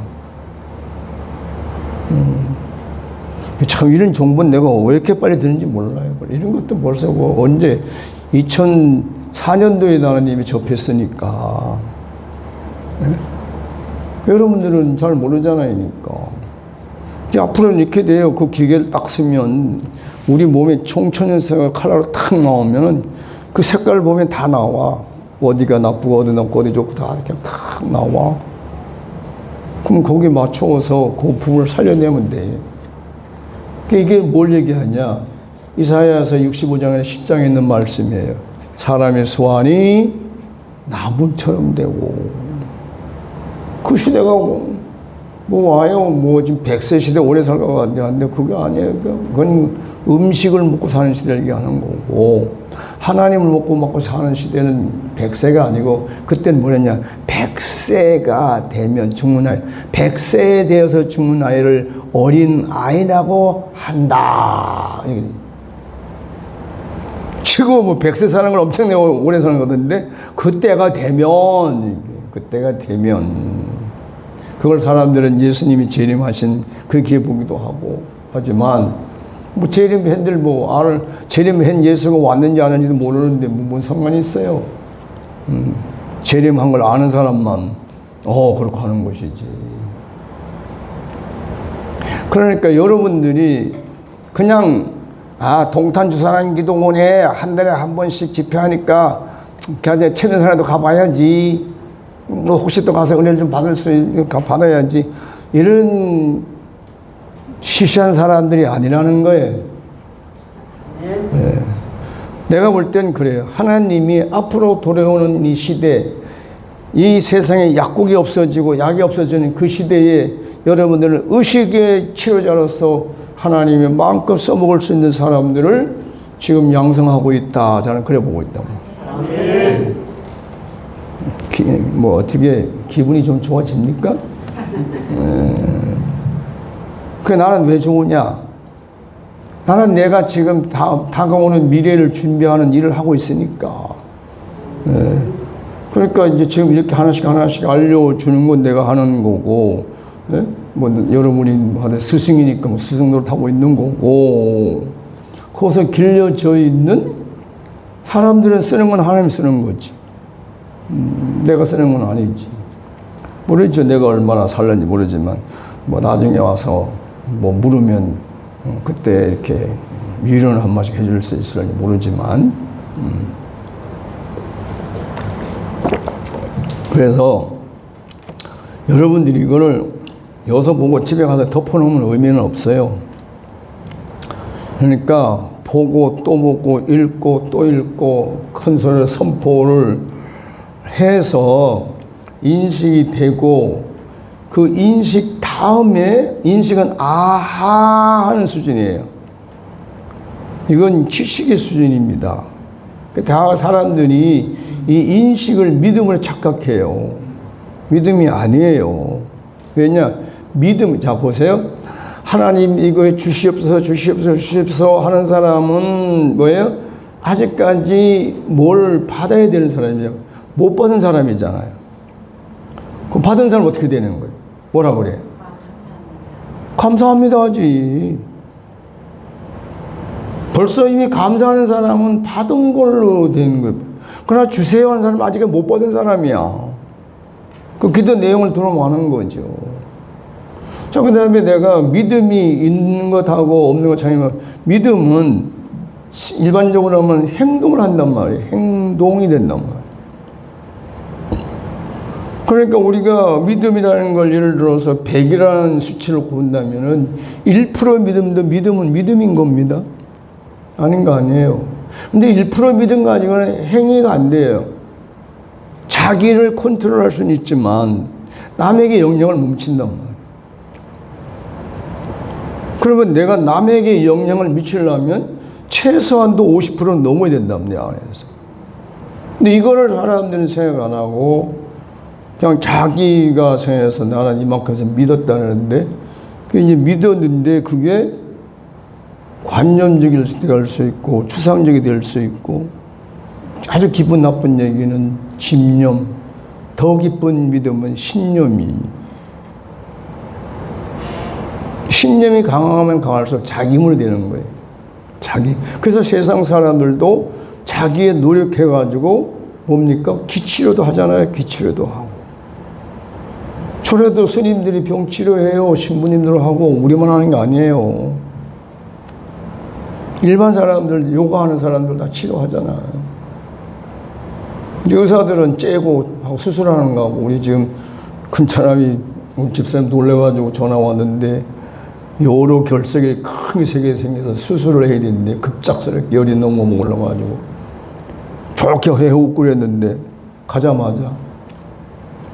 참 이런 정보는 내가 왜 이렇게 빨리 듣는지 몰라요. 이런 것도 벌써 뭐 언제 2004년도에 나는 이미 접했으니까. 네? 여러분들은 잘 모르잖아요. 이제 앞으로는 이렇게 돼요. 그 기계를 딱 쓰면 우리 몸에 총천연세가 칼라로 탁 나오면 그 색깔 보면 다 나와. 어디가 나쁘고 어디 나쁘고 어디 좋고 다 그냥 탁 나와. 그럼 거기에 맞춰서 그 부분을 살려내면 돼. 이게 뭘 얘기하냐? 이사야서 65장에 10장에 있는 말씀이에요. 사람의 수완이 나무처럼 되고. 그 시대가 뭐 와요. 뭐 지금 100세 시대 오래 살아가는데 그게 아니에요. 그건 음식을 먹고 사는 시대를 얘기하는 거고, 하나님을 먹고 사는 시대는 100세가 아니고, 그때는 뭐랬냐, 100세가 되면 죽는 아이, 100세에 되어서 죽는 아이를 어린 아이라고 한다. 지금 뭐 100세 사는 걸 엄청나게 오래 사는 거던데, 그때가 되면, 그걸 사람들은 예수님이 재림하신 그렇게 보기도 하고, 하지만, 뭐 재림했들 재림한 예수가 왔는지 안 왔는지도 모르는데 뭔 상관이 있어요. 재림한 걸 아는 사람만 그렇게 하는 것이지. 그러니까 여러분들이 그냥 동탄주사랑 기도원에 한 달에 한 번씩 집회하니까 그냥 체면사라도 가봐야지. 혹시 또 가서 은혜를 좀 받아야지. 이런 시시한 사람들이 아니라는 거예요. 네. 내가 볼 땐 그래요. 하나님이 앞으로 돌아오는 이 시대, 이 세상에 약국이 없어지고 약이 없어지는 그 시대에 여러분들은 의식의 치료자로서 하나님이 마음껏 써먹을 수 있는 사람들을 지금 양성하고 있다. 저는 그래 보고 있다. 어떻게 기분이 좀 좋아집니까? 그 나는 왜 좋으냐? 나는 내가 지금 다가오는 미래를 준비하는 일을 하고 있으니까. 그러니까 이제 지금 이렇게 하나씩 알려주는 건 내가 하는 거고, 여러분이 스승이니까 스승노릇 하고 있는 거고, 거기서 길려져 있는 사람들은 쓰는 건 하나님 쓰는 거지. 내가 쓰는 건 아니지. 모르죠. 내가 얼마나 살는지 모르지만, 나중에 와서 물으면 그때 이렇게 위로는 한 마디씩 해줄 수 있을지 모르지만, 그래서 여러분들이 이거를 여기서 보고 집에 가서 덮어놓으면 의미는 없어요. 그러니까 보고 또 보고 읽고 또 읽고 큰 소리로 선포를 해서 인식이 되고, 그 인식 다음에 인식은 아하 하는 수준이에요. 이건 지식의 수준입니다. 다 사람들이 이 인식을 믿음으로 착각해요. 믿음이 아니에요. 왜냐? 자 보세요. 하나님 이거 주시옵소서 하는 사람은 뭐예요? 아직까지 뭘 받아야 되는 사람이죠. 못 받은 사람이잖아요. 그럼 받은 사람 어떻게 되는 거예요? 뭐라 그래? 감사합니다 하지. 벌써 이미 감사하는 사람은 받은 걸로 된 거예요. 그러나 주세요 하는 사람은 아직 못 받은 사람이야. 그 기도 내용을 들어보는 거죠. 자, 그 다음에 내가 믿음이 있는 것하고 없는 것 차이면, 믿음은 일반적으로 하면 행동을 한단 말이에요. 행동이 된단 말이에요. 그러니까 우리가 믿음이라는 걸 예를 들어서 100이라는 수치를 본다면은 1% 믿음도 믿음은 믿음인 겁니다. 아닌 거 아니에요. 근데 1% 믿음 가지고는 행위가 안 돼요. 자기를 컨트롤할 수는 있지만 남에게 영향을 못 미친단 말이에요. 그러면 내가 남에게 영향을 미치려면 최소한도 50%는 넘어야 된다면 내 안에서. 근데 이거를 사람들은 생각 안 하고 그냥 자기가 생각해서 나는 이만큼 해서 믿었다는데, 그 이제 믿었는데 그게 관념적일 될 수 있고 추상적이 될 수 있고, 아주 기분 나쁜 얘기는 집념, 더 기쁜 믿음은 신념이 강하면 강할수록 자기 힘으로 되는 거예요. 그래서 세상 사람들도 자기의 노력해가지고 뭡니까? 기치료도 하잖아요. 기치료도 하고. 저래도 스님들이 병 치료해요. 신부님들 하고 우리만 하는 게 아니에요. 일반 사람들, 요가하는 사람들 다 치료하잖아요. 의사들은 째고 하고 수술하는 거 하고, 우리 지금 큰 사람이 우리 집사님 놀래가지고 전화 왔는데 요로 결석이 크게 세 개 생겨서 수술을 해야 되는데 급작스럽게 열이 너무 올라가지고 좋게 해후 끓였는데 가자마자,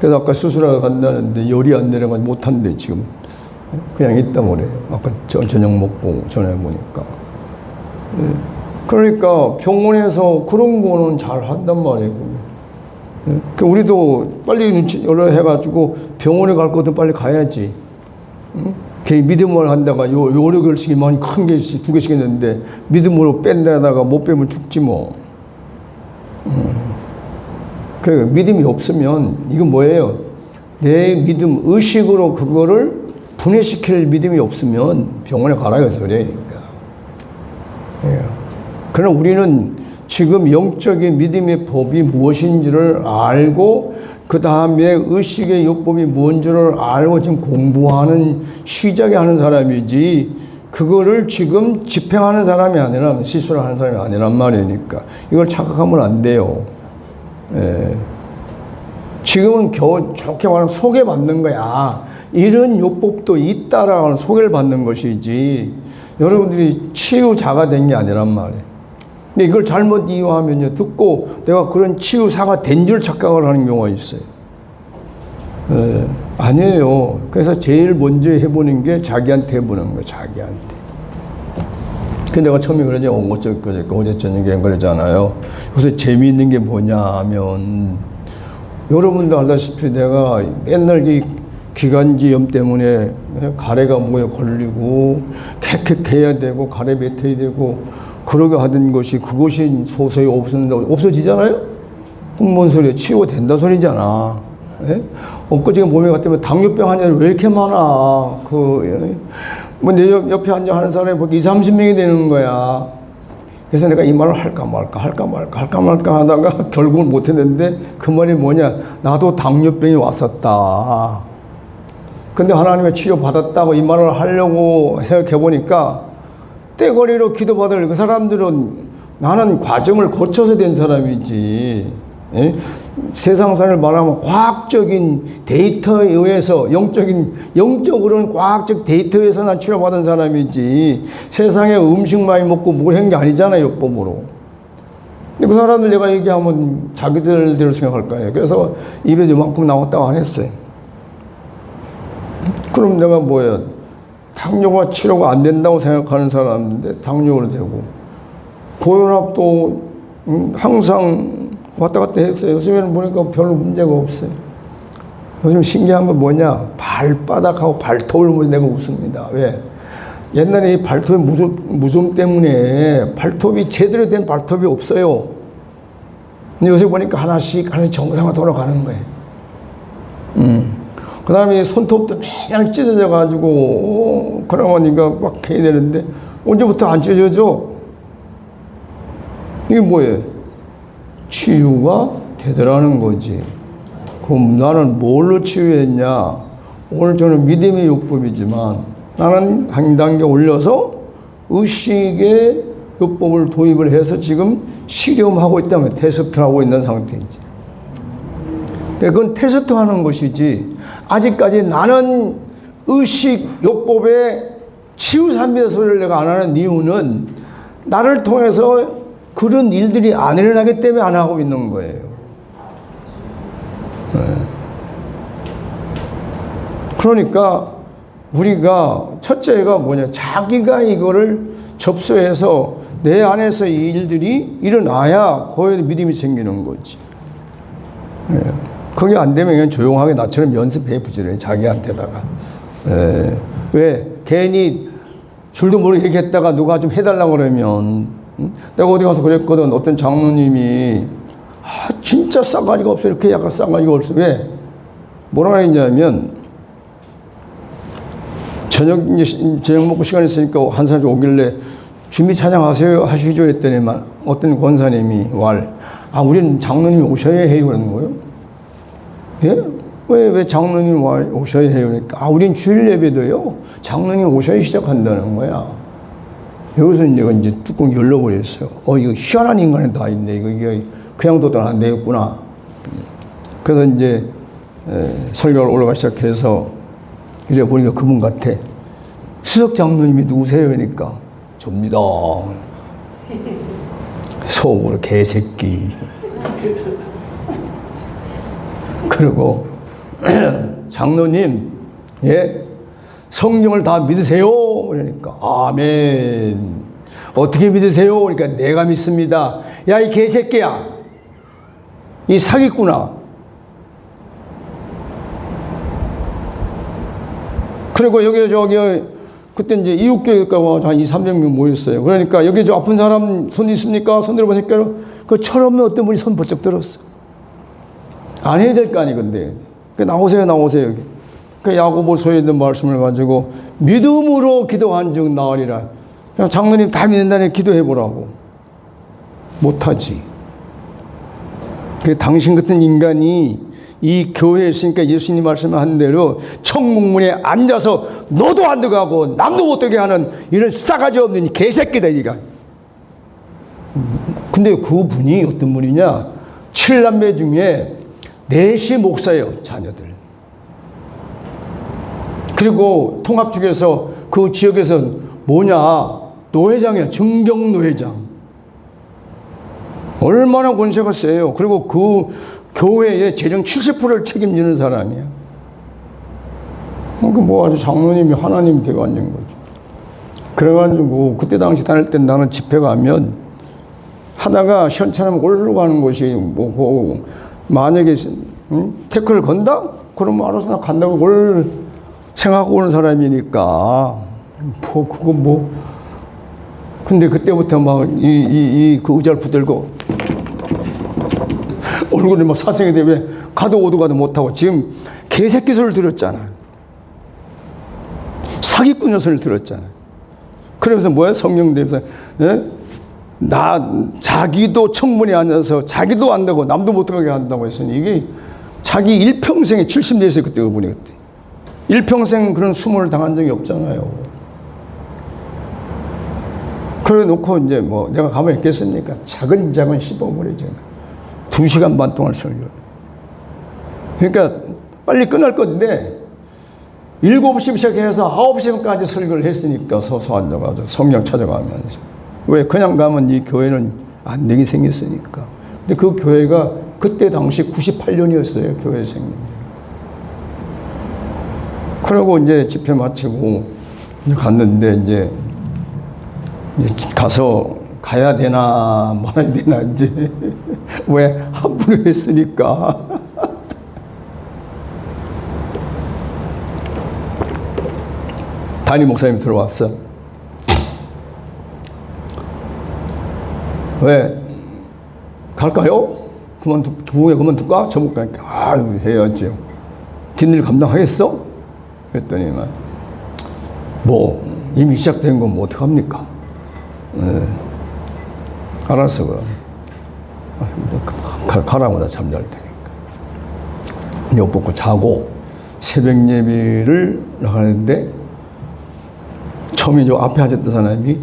그래서 아까 수술하러 간다는데 열이 안 내려가지 못한대. 지금 그냥 있다 그래. 아까 저녁 먹고 전화해 보니까. 그러니까 병원에서 그런 거는 잘 한단 말이에요. 그 우리도 빨리 해가지고 병원에 갈 거든 빨리 가야지. 걔 믿음을 한다가 여러 결식이 많이 큰 개씩 두 개씩 있는데 믿음으로 뺀다다가 못 빼면 죽지 뭐. 그 믿음이 없으면 이건 뭐예요? 내 믿음 의식으로 그거를 분해시킬 믿음이 없으면 병원에 가라요 소리니까. 예. 그러나 우리는 지금 영적인 믿음의 법이 무엇인지를 알고 그 다음에 의식의 요법이 뭔지를 알고 지금 공부하는 시작에 하는 사람이지 그거를 지금 집행하는 사람이 아니라 시술을 하는 사람이 아니란 말이니까 이걸 착각하면 안 돼요. 예. 지금은 겨우 좋게 말하면 소개받는 거야. 이런 요법도 있다라는 소개를 받는 것이지 여러분들이 치유자가 된 게 아니란 말이에요. 근데 이걸 잘못 이용하면요, 듣고 내가 그런 치유사가 된 줄 착각을 하는 경우가 있어요. 아니에요. 그래서 제일 먼저 해보는 게 자기한테 해보는 거예요, 자기한테. 그 내가 처음에 그러지, 어제 저녁에 그러잖아요. 그래서 재미있는 게 뭐냐 하면, 여러분도 알다시피 내가 맨날 이 기관지염 때문에 가래가 목에 걸리고, 캑캑해야 되고, 가래 뱉어야 되고, 그러게 하던 것이 그것이 소소히 없어지잖아요? 그럼 뭔 소리야? 치유가 된다 소리잖아. 예? 엊그제 몸에 갔더니 당뇨병 환자들이 왜 이렇게 많아? 뭐 내 옆에 앉아 하는 사람이 보니까 20, 30명이 되는 거야. 그래서 내가 이 말을 할까 말까 하다가 결국은 못했는데 그 말이 뭐냐? 나도 당뇨병이 왔었다. 근데 하나님의 치유 받았다고 이 말을 하려고 생각해 보니까 떼거리로 기도받을 그 사람들은 나는 과정을 거쳐서 된 사람이지. 예? 세상사를 말하면 과학적인 데이터에 의해서 영적으로는 과학적 데이터에 의해서 난 치료받은 사람이지 세상에 음식 많이 먹고 뭘 한 게 아니잖아요, 요법으로. 근데 그 사람들 내가 얘기하면 자기들대로 생각할 거 아니에요. 그래서 입에서 이만큼 나왔다고 안 했어요. 그럼 내가 뭐야? 당뇨가 치료가 안 된다고 생각하는 사람인데 당뇨로 되고 고혈압도 항상 왔다 갔다 했어요. 요즘에는 보니까 별로 문제가 없어요. 요즘 신기한 건 뭐냐? 발바닥하고 발톱을 보면 내가 웃습니다. 왜? 옛날에 이 발톱의 무좀 때문에 발톱이 제대로 된 발톱이 없어요. 근데 요새 보니까 하나씩 정상화 돌아가는 거예요. 그 다음에 손톱도 매냥 찢어져가지고, 그러면 이거 막 해야 되는데, 언제부터 안 찢어져? 이게 뭐예요? 치유가 되더라는 거지. 그럼 나는 뭘로 치유했냐? 오늘 저는 믿음의 요법이지만, 나는 한 단계 올려서 의식의 요법을 도입을 해서 지금 실험하고 있다면 테스트를 하고 있는 상태이지. 그건 테스트 하는 것이지, 아직까지 나는 의식 요법의 치유사입니다 소리를 내가 안 하는 이유는 나를 통해서 그런 일들이 안 일어나기 때문에 안 하고 있는 거예요. 그러니까 우리가 첫째가 뭐냐, 자기가 이거를 접수해서 내 안에서 이 일들이 일어나야 거기에 믿음이 생기는 거지. 그게 안 되면 그냥 조용하게 나처럼 연습해 부지런히 자기한테다가. 왜? 괜히 줄도 모르게 얘기했다가 누가 좀 해달라고 그러면, 내가 어디 가서 그랬거든. 어떤 장로님이 진짜 싸가지가 없어. 이렇게 약간 싸가지가 없어. 왜? 뭐라 했냐면, 저녁 먹고 시간 있으니까 한 사람이 오길래 준비 찬양하세요 하시죠 했더니만 어떤 권사님이 우리는 장로님이 오셔야 해요 그러는 거예요. 예? 왜 장로님 오셔야 해요? 그러니까, 우린 주일 예배도요, 장로님 오셔야 시작한다는 거야. 여기서 이제 뚜껑 열려버렸어요. 이거 희한한 인간이 다 있네. 이거 그냥 둬도 안 되겠구나. 그래서 이제, 설교를 올라가기 시작해서, 이래 보니까 그분 같아. 수석 장로님이 누구세요? 그러니까, 접니다. 속으로 개새끼. 그리고 장로님, 예, 성경을 다 믿으세요. 그러니까 아멘. 어떻게 믿으세요? 그러니까 내가 믿습니다. 야, 이 개새끼야. 이 사기꾼아. 그리고 여기 저기 그때 이제 이웃교회가 와서 한 200~300명 모였어요. 그러니까 여기 저 아픈 사람 손 있습니까? 손 들어보니까 그 철없는 어떤 분이 손 번쩍 들었어. 안 해야 될 거 아니 근데. 나오세요, 나오세요. 여기. 그 야고보서에 있는 말씀을 가지고 믿음으로 기도한 즉 나으리라. 장로님 다 믿는다니 기도해 보라고. 못하지. 그 당신 같은 인간이 이 교회에 있으니까 예수님 말씀한 대로 청문문에 앉아서 너도 안 들어가고 남도 못 되게 하는 이런 싸가지 없는 개새끼다 이가. 근데 그 분이 어떤 분이냐? 7남매 중에 4이 목사예요, 자녀들. 그리고 통합 쪽에서 그 지역에서 뭐냐? 노회장이야, 정경노회장. 얼마나 권세가 세요. 그리고 그 교회의 재정 70%를 책임지는 사람이야. 그 뭐 아주 장로님이 하나님 되고 앉은 거죠. 그래가지고 그때 당시 다닐 때 나는 집회 가면 하다가 시원찮으면 올라가는 가는 곳이 뭐고 만약에 태클을 건다? 그러면 알아서 나 간다고 올 생각하고 오는 사람이니까 뭐 그거 뭐 근데 그때부터 막 그 의자를 들고 얼굴이 막 사생이 되며 가도 오도 가도 못하고 지금 개새끼 소리를 들었잖아. 사기꾼 녀석을 들었잖아. 그러면서 뭐야? 성령 되면서 자기도 청문회에 앉아서 자기도 안 되고 남도 못하게 한다고 했으니 이게 자기 일평생에 70대에서 그때 그분이 그때 일평생 그런 수모를 당한 적이 없잖아요. 그래 놓고 이제 뭐 내가 가만히 있겠습니까? 차근차근 씹어버리잖아. 2시간 반 동안 설교. 그러니까 빨리 끝날 건데 7시 시작해서 9시까지 설교를 했으니까 서서 앉아가지고 성경 찾아가면서. 왜? 그냥 가면 이 교회는 안 되게 생겼으니까. 근데 그 교회가 그때 당시 98년이었어요. 교회 생긴. 그러고 이제 집회 마치고 이제 갔는데 이제 가서 가야 되나 말아야 되나 이제 왜 함부로 했으니까. 담임 목사님이 들어왔어. 왜 갈까요? 부흥회 그만둘까? 저 목사님께 해야죠. 뒷일 감당하겠어? 그랬더니만 뭐 이미 시작된 건 뭐 어떡합니까? 알았어 그럼 가라고 나 잠잘 테니까. 옷 벗고 자고 새벽 예배를 나가는데 처음에 저 앞에 앉았던 사람이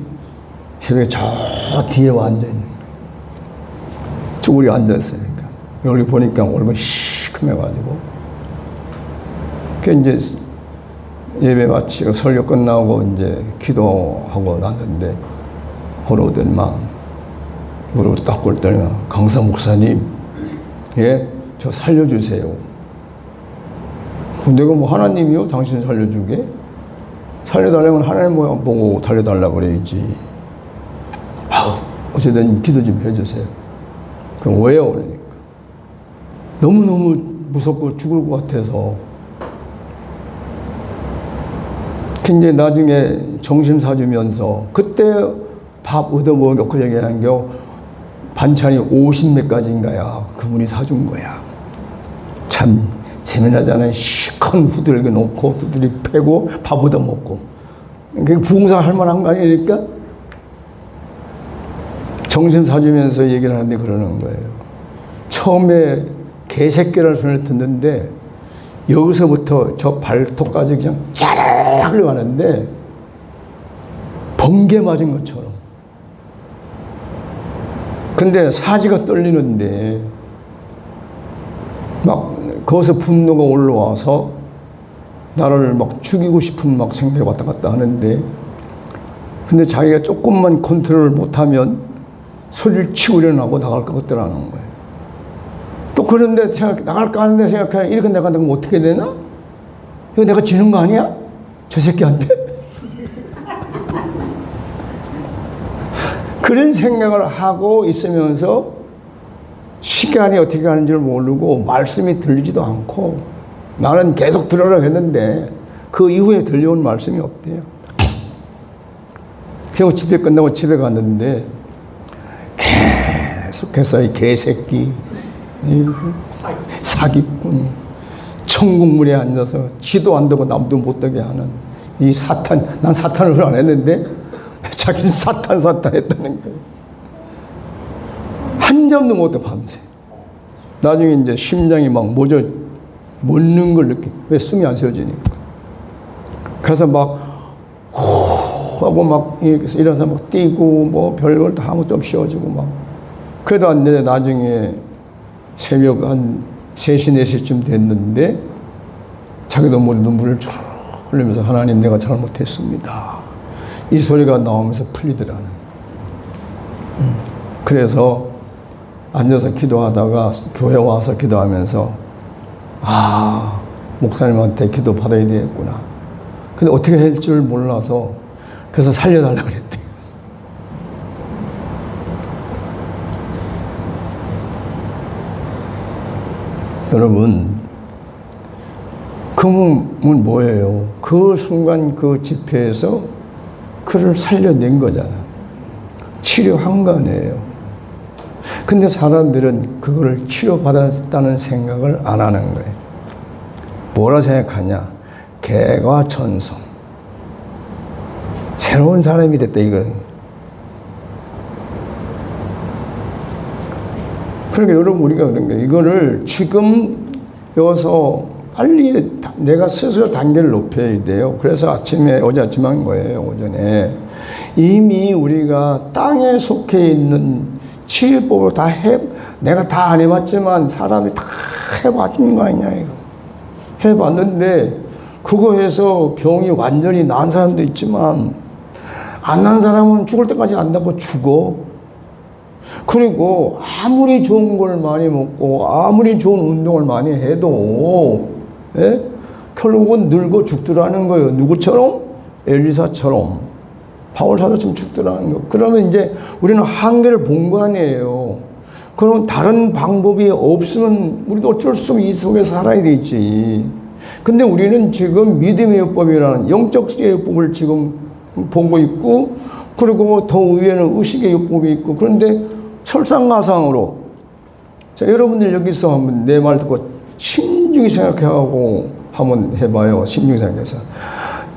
새벽에 저 뒤에 와 앉아있는 거야. 쭈그리 앉아있으니까 여기 보니까 얼굴이 시큼해가지고 그 이제 예배 마치고 설교 끝나고 이제 기도하고 났는데 호로된 막 무릎을 딱 꿇더니 강사 목사님, 예, 저 살려주세요. 내가 뭐 하나님이요? 당신 살려주게? 살려달라면 하나님 보고 살려달라고 그래야지. 어쨌든 기도 좀 해주세요. 그럼 왜요? 그러니까 너무너무 무섭고 죽을 것 같아서. 근데 나중에 정신 사주면서 그때 밥 얻어먹어 그 얘기한 게 반찬이 50몇 가지인가야. 그분이 사준 거야. 참 재미나잖아요. 시큰 후들겨 놓고 후들이 패고 밥 얻어먹고. 그게 부흥사 할 만한 거 아니니까 정신 사주면서 얘기를 하는데 그러는 거예요. 처음에 개새끼라는 소리를 듣는데 여기서부터 저 발톱까지 그냥 짜르르 흘러가는데 번개 맞은 것처럼. 근데 사지가 떨리는데 막 거기서 분노가 올라와서 나를 막 죽이고 싶은 막 생각이 왔다 갔다 하는데 근데 자기가 조금만 컨트롤 못하면 소리를 치고 일어나고 나갈 것 같더라는 거예요. 또 그런데 나갈까 하는데 생각해 이렇게 나간다면 어떻게 되나? 이거 내가 지는 거 아니야? 저 새끼한테? 그런 생각을 하고 있으면서 시간이 어떻게 가는지를 모르고 말씀이 들리지도 않고 나는 계속 들으라고 했는데 그 이후에 들려온 말씀이 없대요. 그리고 집회 끝나고 집에 갔는데 계속해서 이 개새끼, 사기꾼, 천국문에 앉아서 지도 안 되고 남도 못 되게 하는 이 사탄, 난 사탄을 안 했는데 자기는 사탄 했다는 거예요. 한 점도 못해 밤새. 나중에 이제 심장이 막 멎는 걸 느끼. 왜 숨이 안 쉬어지니까. 그래서 막 하고 막 일어나서 막 뛰고 뭐 별걸 다 하고 좀 쉬어지고 막. 그래도 안 돼. 나중에 새벽 한 3시, 4시쯤 됐는데 자기도 모르게 눈물을 쭉 흘리면서 하나님 내가 잘못했습니다. 이 소리가 나오면서 풀리더라는. 그래서 앉아서 기도하다가 교회 와서 기도하면서 아, 목사님한테 기도 받아야 되겠구나. 근데 어떻게 할 줄 몰라서 그래서 살려달라고 그랬대. 여러분, 그 몸은 뭐예요? 그 순간 그 집회에서 그를 살려낸 거잖아. 치료한 거 아니에요. 근데 사람들은 그거를 치료받았다는 생각을 안 하는 거예요. 뭐라 생각하냐? 개과천선. 새로운 사람이 됐다, 이거. 그러니까 여러분, 우리가 그런 거예요. 이거를 지금 여기서 빨리 내가 스스로 단계를 높여야 돼요. 그래서 어제 아침에 한 거예요, 오전에. 이미 우리가 땅에 속해 있는 치유법을 내가 다 안 해봤지만 사람이 다 해봤는 거 아니냐, 이거. 해봤는데, 그거 해서 병이 완전히 나은 사람도 있지만, 안 난 사람은 죽을 때까지 안 나고 죽어. 그리고 아무리 좋은 걸 많이 먹고, 아무리 좋은 운동을 많이 해도, 예? 결국은 늙어 죽더라는 거예요. 누구처럼? 엘리사처럼. 바울사도처럼 죽더라는 거. 그러면 이제 우리는 한계를 본 거 아니에요. 그러면 다른 방법이 없으면 우리도 어쩔 수 없이 이 속에 살아야 되지. 근데 우리는 지금 믿음의 요법이라는 영적 요법을 지금 보고 있고, 그리고 더 위에는 의식의 요법이 있고, 그런데 설상가상으로, 자, 여러분들 여기서 한번 내 말 듣고 신중히 생각하고 한번 해봐요. 신중히 생각해서.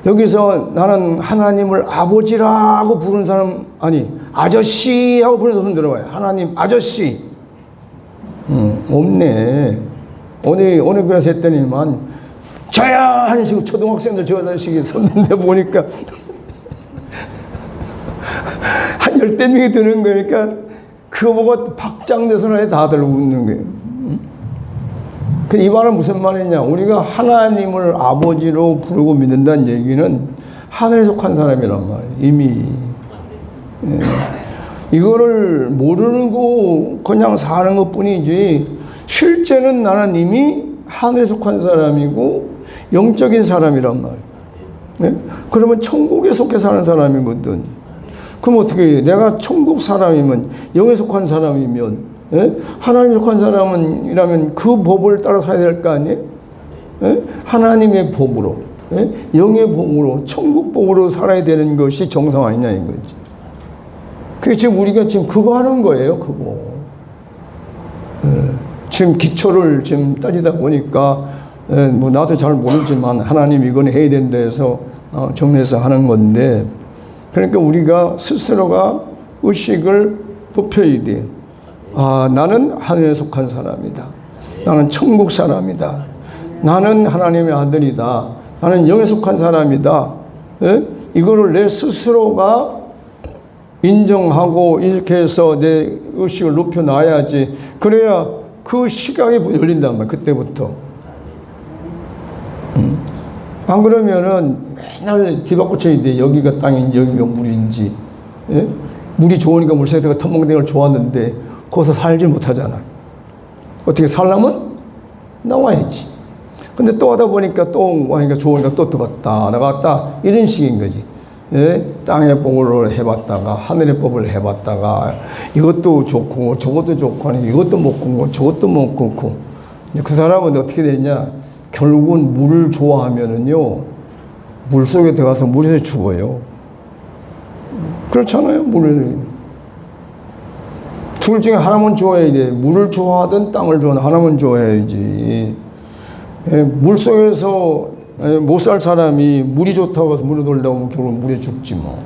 여기서 나는 하나님을 아버지라고 부르는 사람, 아니, 아저씨 하고 부르는 사람 들어봐요. 하나님 아저씨. 없네. 어느 교회에서 했더니만, 저야! 하는 식으로 초등학생들 저 자식이 섰는데 보니까, 한 10대 명이 드는 거니까, 그거 보고 박장대소를 다들 웃는 거예요. 이 말은 무슨 말이냐? 우리가 하나님을 아버지로 부르고 믿는다는 얘기는 하늘에 속한 사람이란 말이에요. 이미. 예. 이거를 모르고 그냥 사는 것 뿐이지, 실제는 나는 이미 하늘에 속한 사람이고 영적인 사람이란 말이에요. 예? 그러면 천국에 속해 사는 사람이거든. 그럼 어떻게 해? 내가 천국 사람이면, 영에 속한 사람이면, 예? 하나님에 속한 사람이라면 그 법을 따라 살아야 될 거 아니에요? 예? 하나님의 법으로, 예? 영의 법으로, 천국 법으로 살아야 되는 것이 정상 아니냐 이거지. 그게 지금 우리가 지금 그거 하는 거예요, 그거. 예. 지금 기초를 지금 따지다 보니까, 예, 뭐 나도 잘 모르지만 하나님 이건 해야 된다 해서 정해서 하는 건데, 그러니까 우리가 스스로가 의식을 높여야 돼요. 아, 나는 하늘에 속한 사람이다. 나는 천국 사람이다. 나는 하나님의 아들이다. 나는 영에 속한 사람이다. 예? 이거를 내 스스로가 인정하고 이렇게 해서 내 의식을 높여놔야지. 그래야 그 시각이 열린단 말이야, 그때부터. 안 그러면은 맨날 뒤바꿔쳐야 돼. 여기가 땅인지 여기가 물인지. 예? 물이 좋으니까 물색대가 텀벙대가 좋았는데 거기서 살지 못하잖아. 어떻게 살려면 나와야지. 근데 또 하다 보니까 또 와니까 좋으니까 또 왔다 나갔다 이런 식인 거지. 예? 땅의 법을 해봤다가 하늘의 법을 해봤다가 이것도 좋고 저것도 좋고 이것도 못 걷고 저것도 못 걷고 그 사람은 어떻게 되냐? 결국은 물을 좋아하면은요 물 속에 들어가서 물에서 죽어요. 그렇잖아요. 물을 둘 중에 하나만 좋아해야 돼. 물을 좋아하든 땅을 좋아하든 하나만 좋아해야지. 예, 물 속에서 못 살 사람이 물이 좋다고 해서 물에 돌다 보면 결국 물에 죽지 뭐.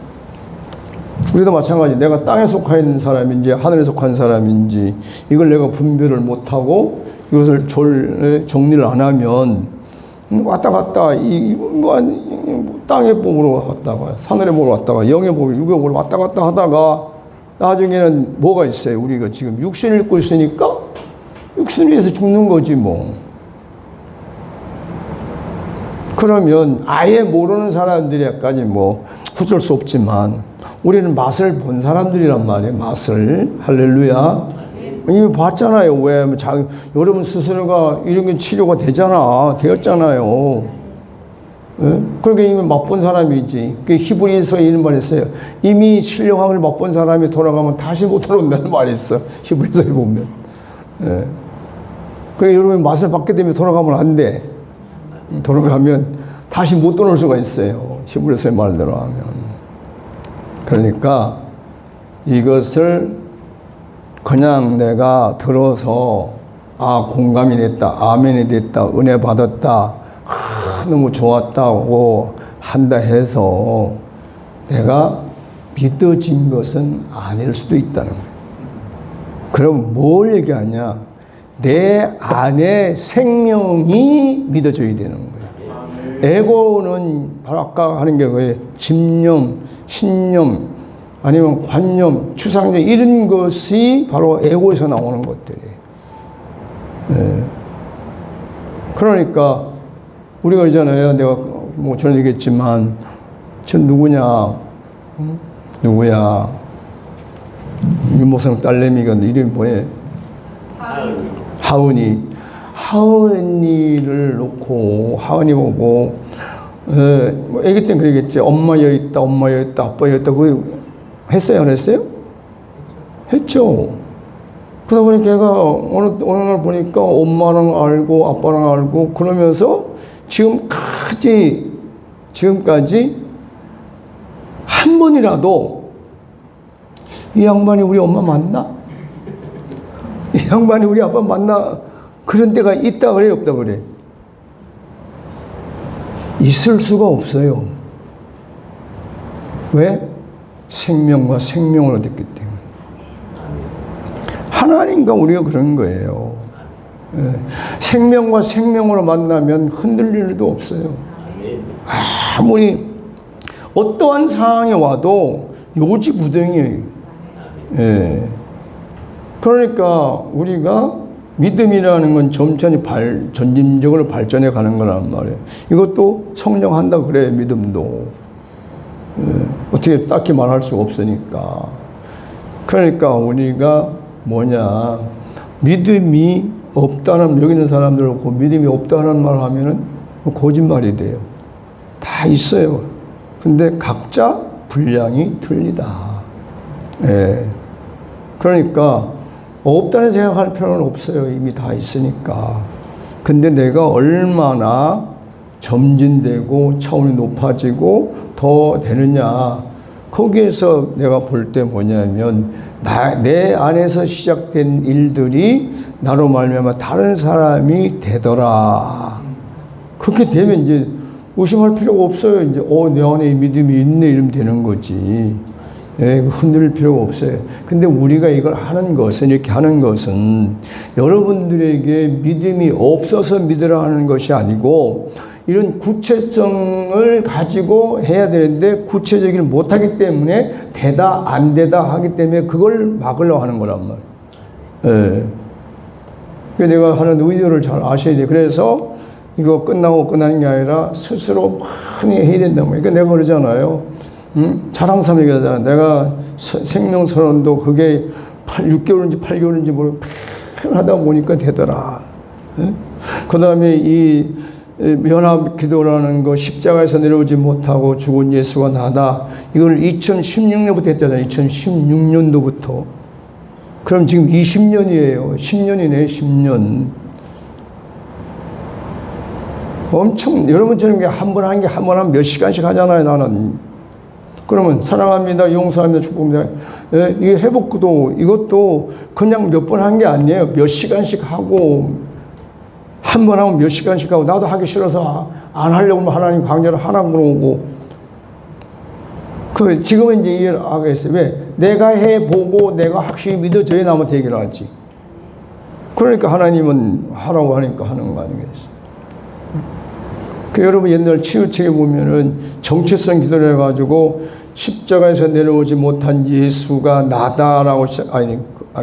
우리도 마찬가지. 내가 땅에 속해 있는 사람인지 하늘에 속한 사람인지 이걸 내가 분별을 못하고 이것을 정리를 안 하면 왔다 갔다 땅의 법으로 왔다가 하늘의 법으로 왔다가 영의 법, 육의 법으로 왔다 갔다 하다가 나중에는 뭐가 있어요? 우리가 지금 육신을 입고 있으니까 육신을 위해서 죽는 거지 뭐. 그러면 아예 모르는 사람들에까지 뭐 어쩔 수 없지만 우리는 맛을 본 사람들이란 말이에요. 맛을. 할렐루야. 이미 봤잖아요. 왜? 여러분 스스로가 이런 게 치료가 되었잖아요. 예? 그러니까 이미 맛본 사람이지. 그 히브리서 이런 말 있어요. 이미 신령함을 맛본 사람이 돌아가면 다시 못 돌아온다는 말이 있어. 히브리서에 보면. 예. 그러니까 여러분 맛을 받게 되면 돌아가면 안 돼. 돌아가면 다시 못 돌아올 수가 있어요. 히브리서의 말대로 하면. 그러니까 이것을 그냥 내가 들어서 공감이 됐다, 아멘이 됐다, 은혜 받았다, 너무 좋았다고 한다 해서 내가 믿어진 것은 아닐 수도 있다는 거예요. 그럼 뭘 얘기하냐? 내 안에 생명이 믿어져야 되는 거예요. 에고는 바로 아까 하는 게 뭐예요? 집념, 신념, 아니면 관념, 추상적 이런 것이 바로 에고에서 나오는 것들이에요. 네. 그러니까 우리가 있잖아요. 내가 뭐 전에 얘기했지만 전 누구냐? 누구야? 윤모성 딸내미가 이름이 뭐예요? 하은이. 하은이를 놓고 하은이 보고 뭐 애기 때는 그러겠지. 엄마 여기 있다, 엄마 여기 있다, 아빠 여기 있다. 그거 했어요, 안 했어요? 했죠. 그러다 보니 걔가 어느 날 보니까 엄마랑 알고 아빠랑 알고 그러면서 지금까지 한 번이라도 이 양반이 우리 엄마 맞나? 이 양반이 우리 아빠 맞나? 그런 데가 있다 그래, 없다 그래? 있을 수가 없어요. 왜? 생명과 생명을 얻었기 때문에. 하나님과 우리가 그런 거예요. 생명과 생명으로 만나면 흔들릴 일도 없어요. 아무리 어떠한 상황이 와도 요지부동이에요. 예. 그러니까 우리가 믿음이라는 건 점차히 점진적으로 발전해 가는 거란 말이에요. 이것도 성장한다 그래, 믿음도. 예. 어떻게 딱히 말할 수가 없으니까. 그러니까 우리가 뭐냐, 믿음이 없다는, 여기 있는 사람들 놓고 믿음이 없다는 말 하면은 거짓말이 돼요. 다 있어요. 근데 각자 분량이 틀리다. 예. 그러니까 없다는 생각할 필요는 없어요. 이미 다 있으니까. 근데 내가 얼마나 점진되고 차원이 높아지고 더 되느냐, 거기에서 내가 볼 때 뭐냐면 내 안에서 시작된 일들이 나로 말미암아 다른 사람이 되더라. 그렇게 되면 이제 의심할 필요가 없어요. 이제 내 안에 믿음이 있네 이러면 되는 거지. 예, 흔들릴 필요가 없어요. 근데 우리가 이걸 하는 것은, 이렇게 하는 것은 여러분들에게 믿음이 없어서 믿으라 하는 것이 아니고, 이런 구체성을 가지고 해야 되는데 구체적이지 못하기 때문에 되다 안 되다 하기 때문에 그걸 막으려고 하는 거란 말이에요. 예. 그러니까 내가 하는 의도를 잘 아셔야 돼요. 그래서 이거 끝나고 끝나는 게 아니라 스스로 많이 해야 된단 말이에요. 그러니까 내가 그러잖아요. 자랑삼 얘기하잖아. 내가 생명선언도 그게 6개월인지 8개월인지 모르고 하다 보니까 되더라. 예? 그 다음에 이 연합 기도라는 거, 십자가에서 내려오지 못하고 죽은 예수가 나다. 이걸 2016년부터 했잖아요. 2016년도부터. 그럼 지금 20년이에요. 10년이네, 10년. 엄청, 여러분처럼 한 번 하는 게 한 번 하면 몇 시간씩 하잖아요, 나는. 그러면 사랑합니다, 용서합니다, 축복합니다. 예, 이 회복기도 이것도 그냥 몇 번 한 게 아니에요. 몇 시간씩 하고, 한 번 하면 몇 시간씩 하고, 나도 하기 싫어서 안 하려고 하면 하나님 강제로 하라고 그러고. 지금은 이제 이해를 하겠어요. 왜? 내가 해보고 내가 확실히 믿어져야 나한테 얘기를 하지. 그러니까 하나님은 하라고 하니까 하는 거 아니겠어요? 여러분 옛날 치유책에 보면은 정체성 기도를 해가지고 십자가에서 내려오지 못한 예수가 나다라고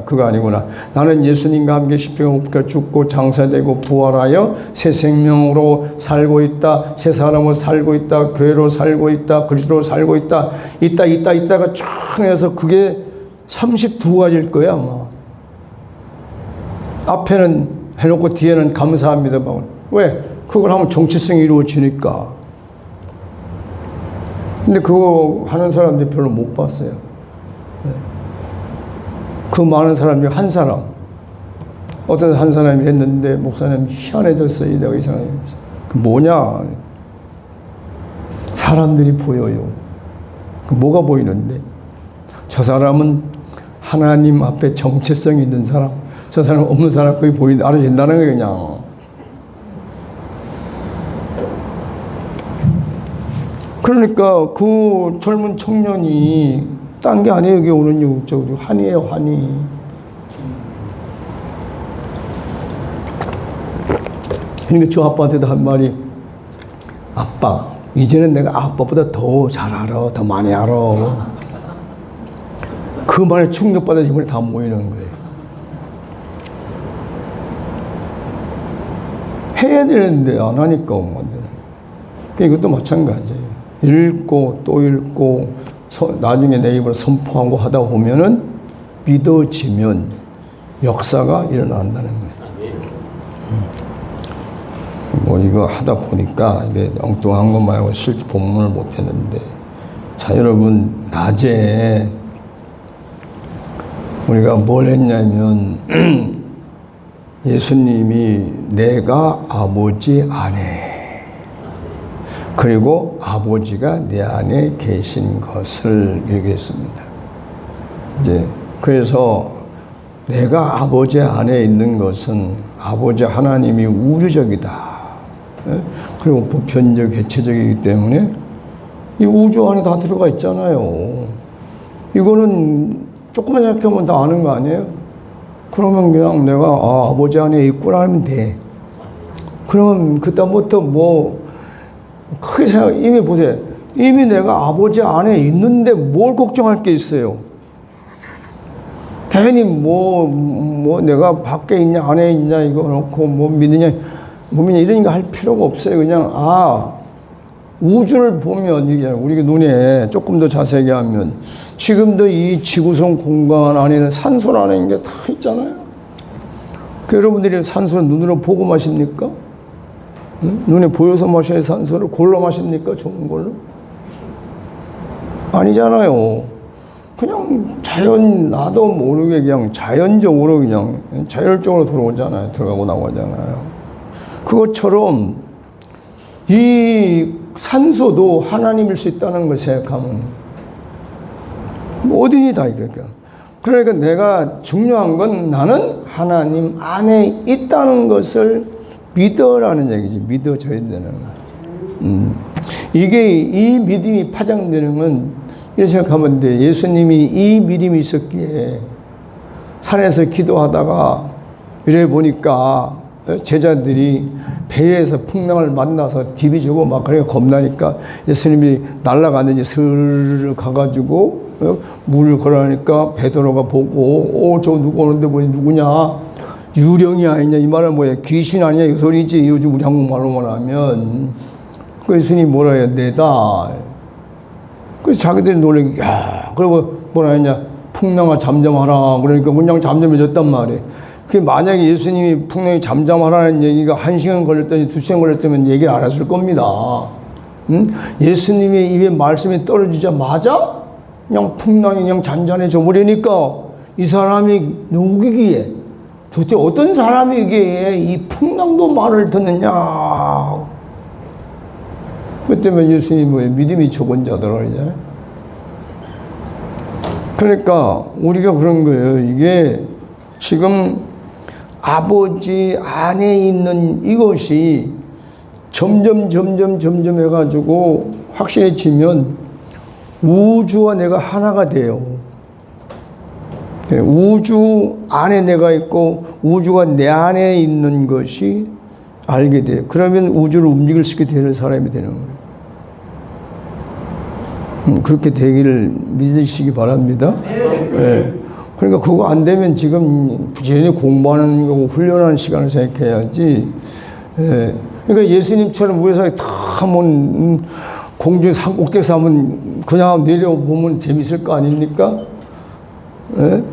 그거 아니구나. 나는 예수님과 함께 십자가에 못 박혀 죽고 장사되고 부활하여 새 생명으로 살고 있다. 새 사람으로 살고 있다. 교회로 살고 있다. 그리스도로 살고 있다. 있다가 쭉 해서 그게 32가지일 거야 아마. 앞에는 해놓고 뒤에는 감사합니다. 왜? 그걸 하면 정체성이 이루어지니까. 근데 그거 하는 사람들이 별로 못 봤어요. 그 많은 사람 중에 한 사람, 어떤 한 사람이 했는데 목사님 희한해졌어요. 내가 이 사람이. 그 뭐냐? 사람들이 보여요. 그 뭐가 보이는데? 저 사람은 하나님 앞에 정체성이 있는 사람, 저 사람은 없는 사람 거의 알아진다는 거예요, 그냥. 그러니까 그 젊은 청년이 딴 게 아니에요. 여기 오는 이유, 한이에요, 한이. 그러니까 저 아빠한테도 한 말이, 아빠, 이제는 내가 아빠보다 더 잘 알아, 더 많이 알아. 그 말에 충격받아 지금 다 모이는 거예요. 해야 되는데 안 하니까 온 건데. 이것도 마찬가지예요. 읽고 또 읽고 나중에 내 입으로 선포하고 하다 보면은 믿어지면 역사가 일어난다는 거죠. 뭐 이거 하다 보니까 이게 엉뚱한 거 말고 실제 본문을 못 했는데, 자 여러분, 낮에 우리가 뭘 했냐면 예수님이 내가 아버지 안에, 그리고 아버지가 내 안에 계신 것을 얘기했습니다. 이제 그래서 내가 아버지 안에 있는 것은 아버지 하나님이 우주적이다. 그리고 보편적, 개체적이기 때문에 이 우주 안에 다 들어가 있잖아요. 이거는 조금만 생각하면 다 아는 거 아니에요? 그러면 그냥 내가 아버지 안에 있구나 하면 돼. 그러면 그다음부터 뭐 크게 생각, 이미 보세요. 이미 내가 아버지 안에 있는데 뭘 걱정할 게 있어요? 괜히 뭐 내가 밖에 있냐 안에 있냐 이거 놓고 뭐 믿느냐 못 믿냐 이런 거 할 필요가 없어요. 그냥 우주를 보면 이게 우리 눈에 조금 더 자세하게 하면 지금도 이 지구촌 공간 안에는 산소라는 게 다 있잖아요. 그 여러분들이 산소를 눈으로 보고 마십니까? 응? 눈에 보여서 마셔야 산소를 골라 마십니까? 좋은 걸로? 아니잖아요. 그냥 나도 모르게 그냥 자연적으로 그냥 자율적으로 들어오잖아요. 들어가고 나오잖아요. 그것처럼 이 산소도 하나님일 수 있다는 걸 생각하면 어디니 다 이거니까. 그러니까 내가 중요한 건 나는 하나님 안에 있다는 것을 믿어라는 얘기지. 믿어져야 되는 거야. 이게 이 믿음이 파장되는 건 이렇게 생각하면 돼. 예수님이 이 믿음이 있었기에 산에서 기도하다가 이래 보니까 제자들이 배에서 풍랑을 만나서 디비지고 막 그래 겁나니까 예수님이 날아가는지 스르르 가가지고 물을 걸으니까 베드로가 보고 저 누구 오는데 보니 누구냐? 유령이 아니냐 이 말은 뭐야? 귀신 아니냐 이 소리지. 요즘 우리 한국말로만 하면. 그 예수님이 뭐라 해야 내다. 그래서 자기들이 놀래기 야 그리고 뭐라 했냐 풍랑아 잠잠하라. 그러니까 그냥 잠잠해졌단 말이에요. 그 만약에 예수님이 풍랑이 잠잠하라는 얘기가 1시간 걸렸더니 2시간 걸렸다면 얘기를 안 했을 겁니다. 응? 예수님의 입에 말씀이 떨어지자마자 그냥 풍랑이 그냥 잔잔해져 버리니까 이 사람이 누구기에 도대체 어떤 사람이기에 이 풍랑도 말을 듣느냐. 그때면 예수님이 뭐예요? 믿음이 적은 자들아 그러잖아요. 그러니까 우리가 그런 거예요. 이게 지금 아버지 안에 있는 이것이 점점 해가지고 확실해지면 우주와 내가 하나가 돼요. 우주 안에 내가 있고 우주가 내 안에 있는 것이 알게 돼요. 그러면 우주를 움직일 수 있게 되는 사람이 되는 거예요. 그렇게 되기를 믿으시기 바랍니다. 네. 그러니까 그거 안 되면 지금 부지런히 공부하는 거고 훈련하는 시간을 생각해야지. 예. 그러니까 예수님처럼 우리 사람이 다 한번 공중에 산꼭대기에서 한번 그냥 내려보면 재밌을 거 아닙니까? 예?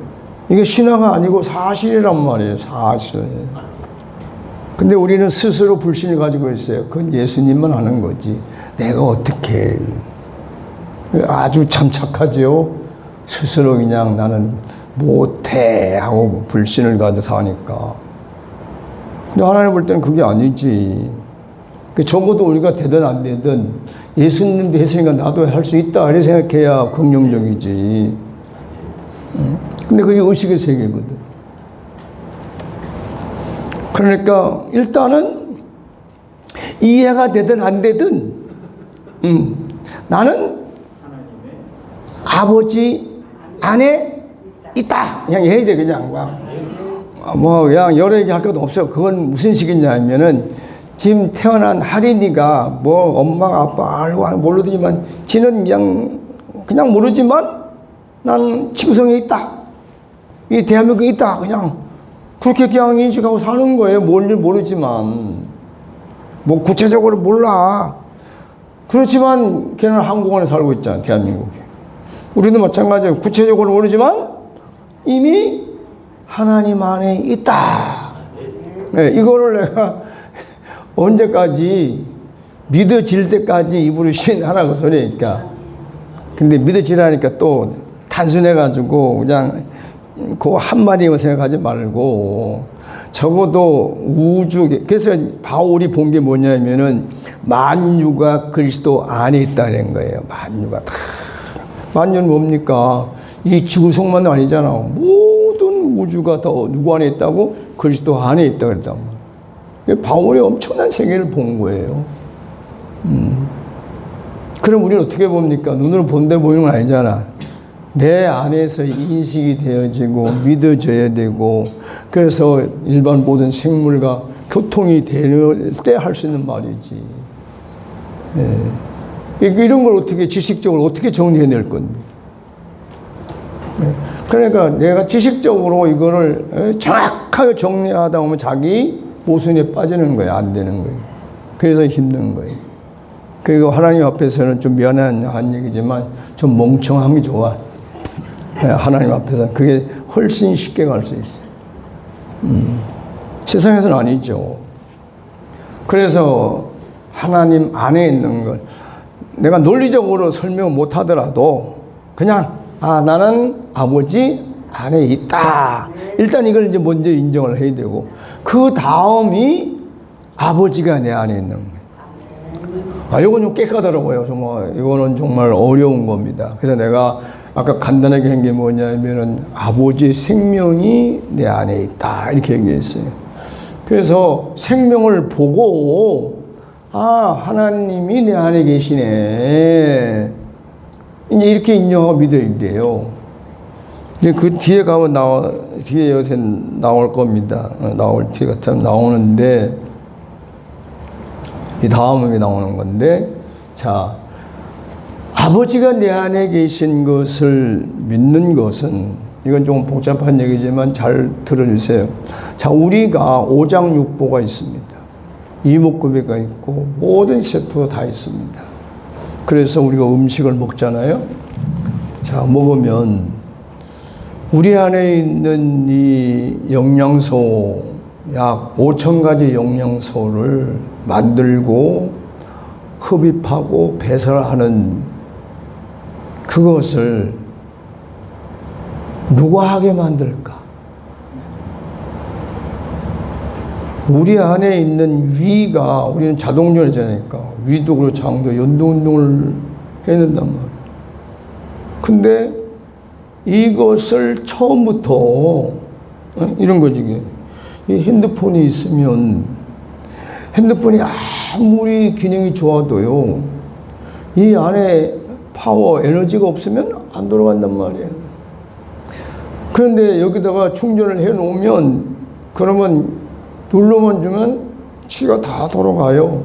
이게 신화가 아니고 사실이란 말이에요. 사실. 근데 우리는 스스로 불신을 가지고 있어요. 그건 예수님만 하는 거지. 내가 어떻게. 아주 참 착하죠. 스스로 그냥 나는 못해 하고 불신을 가지고 사니까. 근데 하나님 볼 때는 그게 아니지. 적어도 우리가 되든 안 되든 예수님도 했으니까 나도 할 수 있다 이렇게 생각해야 긍정적이지. 근데 그게 의식의 세계거든. 그러니까 일단은 이해가 되든 안 되든 나는 아버지 안에 있다. 그냥 해야 돼, 그냥. 뭐, 그냥 여러 얘기 할 것도 없어요. 그건 무슨 식이냐면은, 지금 태어난 할인이가 뭐, 엄마, 아빠 알고 모르더니만, 지는 그냥 모르지만, 난 지구성에 있다. 이 대한민국에 있다. 그냥. 그렇게 그냥 인식하고 사는 거예요. 뭔지 모르지만. 뭐, 구체적으로 몰라. 그렇지만, 걔는 한국 안에 살고 있잖아, 대한민국에. 우리도 마찬가지예요. 구체적으로 모르지만 이미 하나님 안에 있다. 네, 이거를 내가 언제까지 믿어질 때까지 입으로 시인하라고 소리니까. 근데 믿어지라니까 또 단순해가지고 그냥 그 한마디만 생각하지 말고 적어도 우주, 그래서 바울이 본 게 뭐냐면은 만유가 그리스도 안에 있다는 거예요. 만유가 다. 만유는 뭡니까? 이 지구성만 아니잖아. 모든 우주가 다 누구 안에 있다고? 그리스도 안에 있다고 그랬단 말이야. 바울이 엄청난 세계를 본 거예요. 그럼 우리는 어떻게 봅니까? 눈으로 본데 보이는 건 아니잖아. 내 안에서 인식이 되어지고 믿어져야 되고 그래서 일반 모든 생물과 교통이 될 때 할 수 있는 말이지. 예. 이런 걸 어떻게 지식적으로 어떻게 정리해낼 건데. 그러니까 내가 지식적으로 이거를 정확하게 정리하다 보면 자기 모순에 빠지는 거예요. 안 되는 거예요. 그래서 힘든 거예요. 그리고 하나님 앞에서는 좀 미안한 얘기지만 좀 멍청함이 좋아. 하나님 앞에서는 그게 훨씬 쉽게 갈 수 있어요. 세상에서는 아니죠. 그래서 하나님 안에 있는 걸 내가 논리적으로 설명 못 하더라도 그냥 나는 아버지 안에 있다. 일단 이걸 이제 먼저 인정을 해야 되고 그 다음이 아버지가 내 안에 있는 거예요. 이건 좀 깨끗하더라고요. 정말 이거는 정말 어려운 겁니다. 그래서 내가 아까 간단하게 한 게 뭐냐면은 아버지의 생명이 내 안에 있다 이렇게 얘기했어요. 그래서 생명을 보고 하나님이 내 안에 계시네. 이제 이렇게 인정하고 믿어야 돼요. 이제 그 뒤에 가면 뒤에 요새 나올 겁니다. 뒤에 같으면 나오는데, 이 다음에 나오는 건데, 자, 아버지가 내 안에 계신 것을 믿는 것은, 이건 좀 복잡한 얘기지만 잘 들어주세요. 자, 우리가 오장육부가 있습니다. 이목구비가 있고 모든 세포가 다 있습니다. 그래서 우리가 음식을 먹잖아요. 자, 먹으면 우리 안에 있는 이 영양소, 약 5,000가지 영양소를 만들고 흡입하고 배설하는 그것을 누가 하게 만들까? 우리 안에 있는 위가, 우리는 자동전이잖아요. 위도 그렇고 장도 연도운동을 해야 된단 말이에요. 근데 이것을 처음부터 이런 거지. 이게. 이 핸드폰이 있으면 핸드폰이 아무리 기능이 좋아도요, 이 안에 파워, 에너지가 없으면 안 돌아간단 말이에요. 그런데 여기다가 충전을 해 놓으면, 그러면 눌러만 주면 지가 다 돌아가요.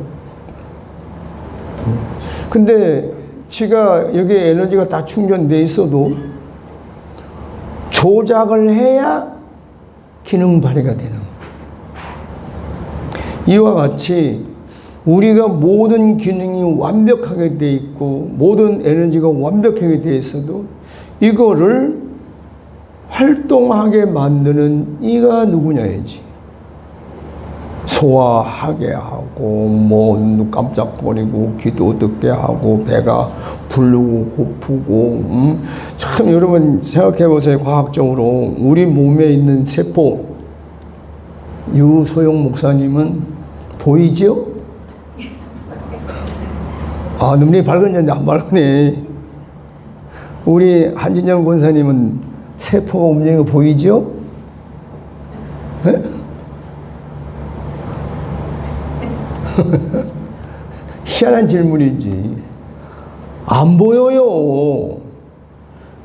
근데 지가 여기에 에너지가 다 충전돼 있어도 조작을 해야 기능 발휘가 되는 거예요. 이와 같이 우리가 모든 기능이 완벽하게 돼 있고 모든 에너지가 완벽하게 돼 있어도 이거를 활동하게 만드는 이가 누구냐야지. 소화하게 하고 뭐 눈 깜짝거리고 귀도 듣게 하고 배가 부르고 고프고 참 여러분 생각해 보세요. 과학적으로 우리 몸에 있는 세포, 유소영 목사님은 보이죠? 아, 눈이 밝은데 안 밝으네. 우리 한진영 권사님은 세포가 움직이는 거 보이죠? 네? 희한한 질문이지. 안 보여요.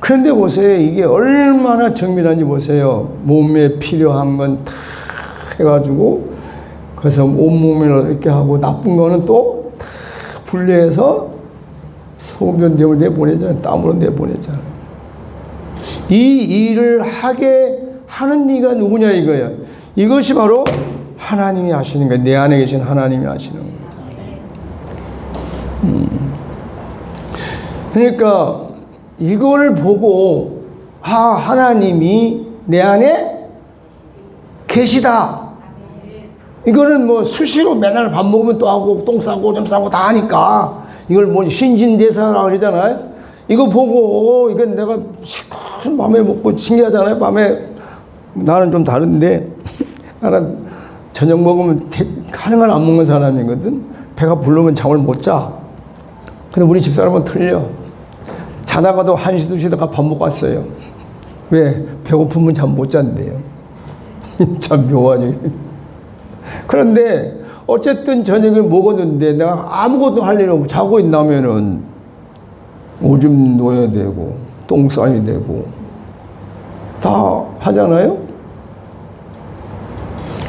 그런데 보세요. 이게 얼마나 정밀한지 보세요. 몸에 필요한 건 다 해가지고, 그래서 온몸을 이렇게 하고, 나쁜 거는 또 다 분리해서 소변대로 내보내잖아요. 땀으로 내보내잖아요. 이 일을 하게 하는 이가 누구냐 이거야. 이것이 바로 하나님이 하시는 거예요. 내 안에 계신 하나님이 하시는 거예요. 그러니까 이걸 보고 하나님이 내 안에 계시다. 이거는 뭐 수시로 맨날 밥 먹으면 또 하고 똥 싸고 오줌 싸고 다 하니까 이걸 뭐 신진대사라고 그러잖아요. 이거 보고 이건 내가 시큰 밤에 먹고 신기하잖아요. 밤에 나는 좀 다른데 나는 저녁 먹으면 가능한 안 먹는 사람이거든. 배가 부르면 잠을 못 자. 근데 우리 집사람은 틀려. 자다가도 1시, 2시다가 밥 먹고 왔어요. 왜? 배고프면 잠 못 잔대요. 참 묘하지. 그런데 어쨌든 저녁에 먹었는데 내가 아무것도 할 일 없고 자고 있나면은 오줌 놓아야 되고 똥 싸야 되고 다 하잖아요.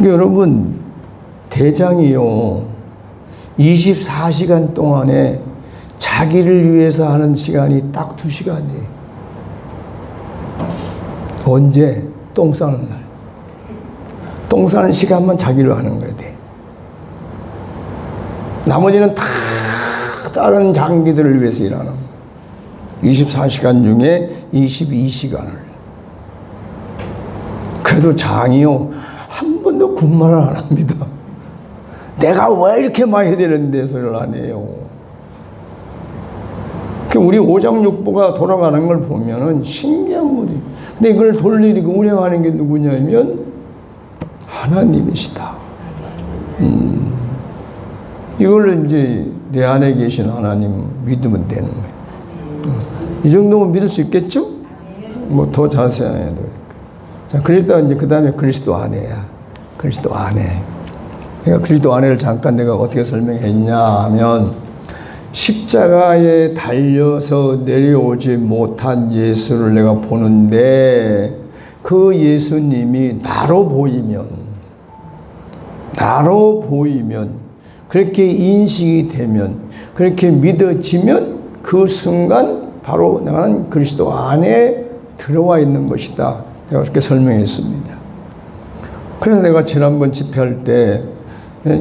여러분, 대장이요 24시간 동안에 자기를 위해서 하는 시간이 딱 2시간이에요. 언제? 똥 싸는 날. 똥 싸는 시간만 자기를 하는 거야 돼. 나머지는 다 다른 장기들을 위해서 일하는 거야. 24시간 중에 22시간을. 그래도 장이요 한 번도 군말을 안 합니다. 내가 왜 이렇게 많이 해야 되는데 소리를 안 해요. 우리 오장육부가 돌아가는 걸 보면은 신기한 거지. 근데 이걸 돌리고 운행하는 게 누구냐면 하나님이시다. 이걸 이제 내 안에 계신 하나님 믿으면 되는 거예요. 이 정도면 믿을 수 있겠죠? 뭐 더 자세하게 해야 되니까. 자, 그러다 이제 그 다음에 그리스도 안에야. 그리스도 안에. 그러니까 그리스도 안에를 잠깐 내가 어떻게 설명했냐 하면 십자가에 달려서 내려오지 못한 예수를 내가 보는데 그 예수님이 나로 보이면 그렇게 인식이 되면 그렇게 믿어지면 그 순간 바로 나는 그리스도 안에 들어와 있는 것이다. 내가 그렇게 설명했습니다. 그래서 내가 지난번 집회할 때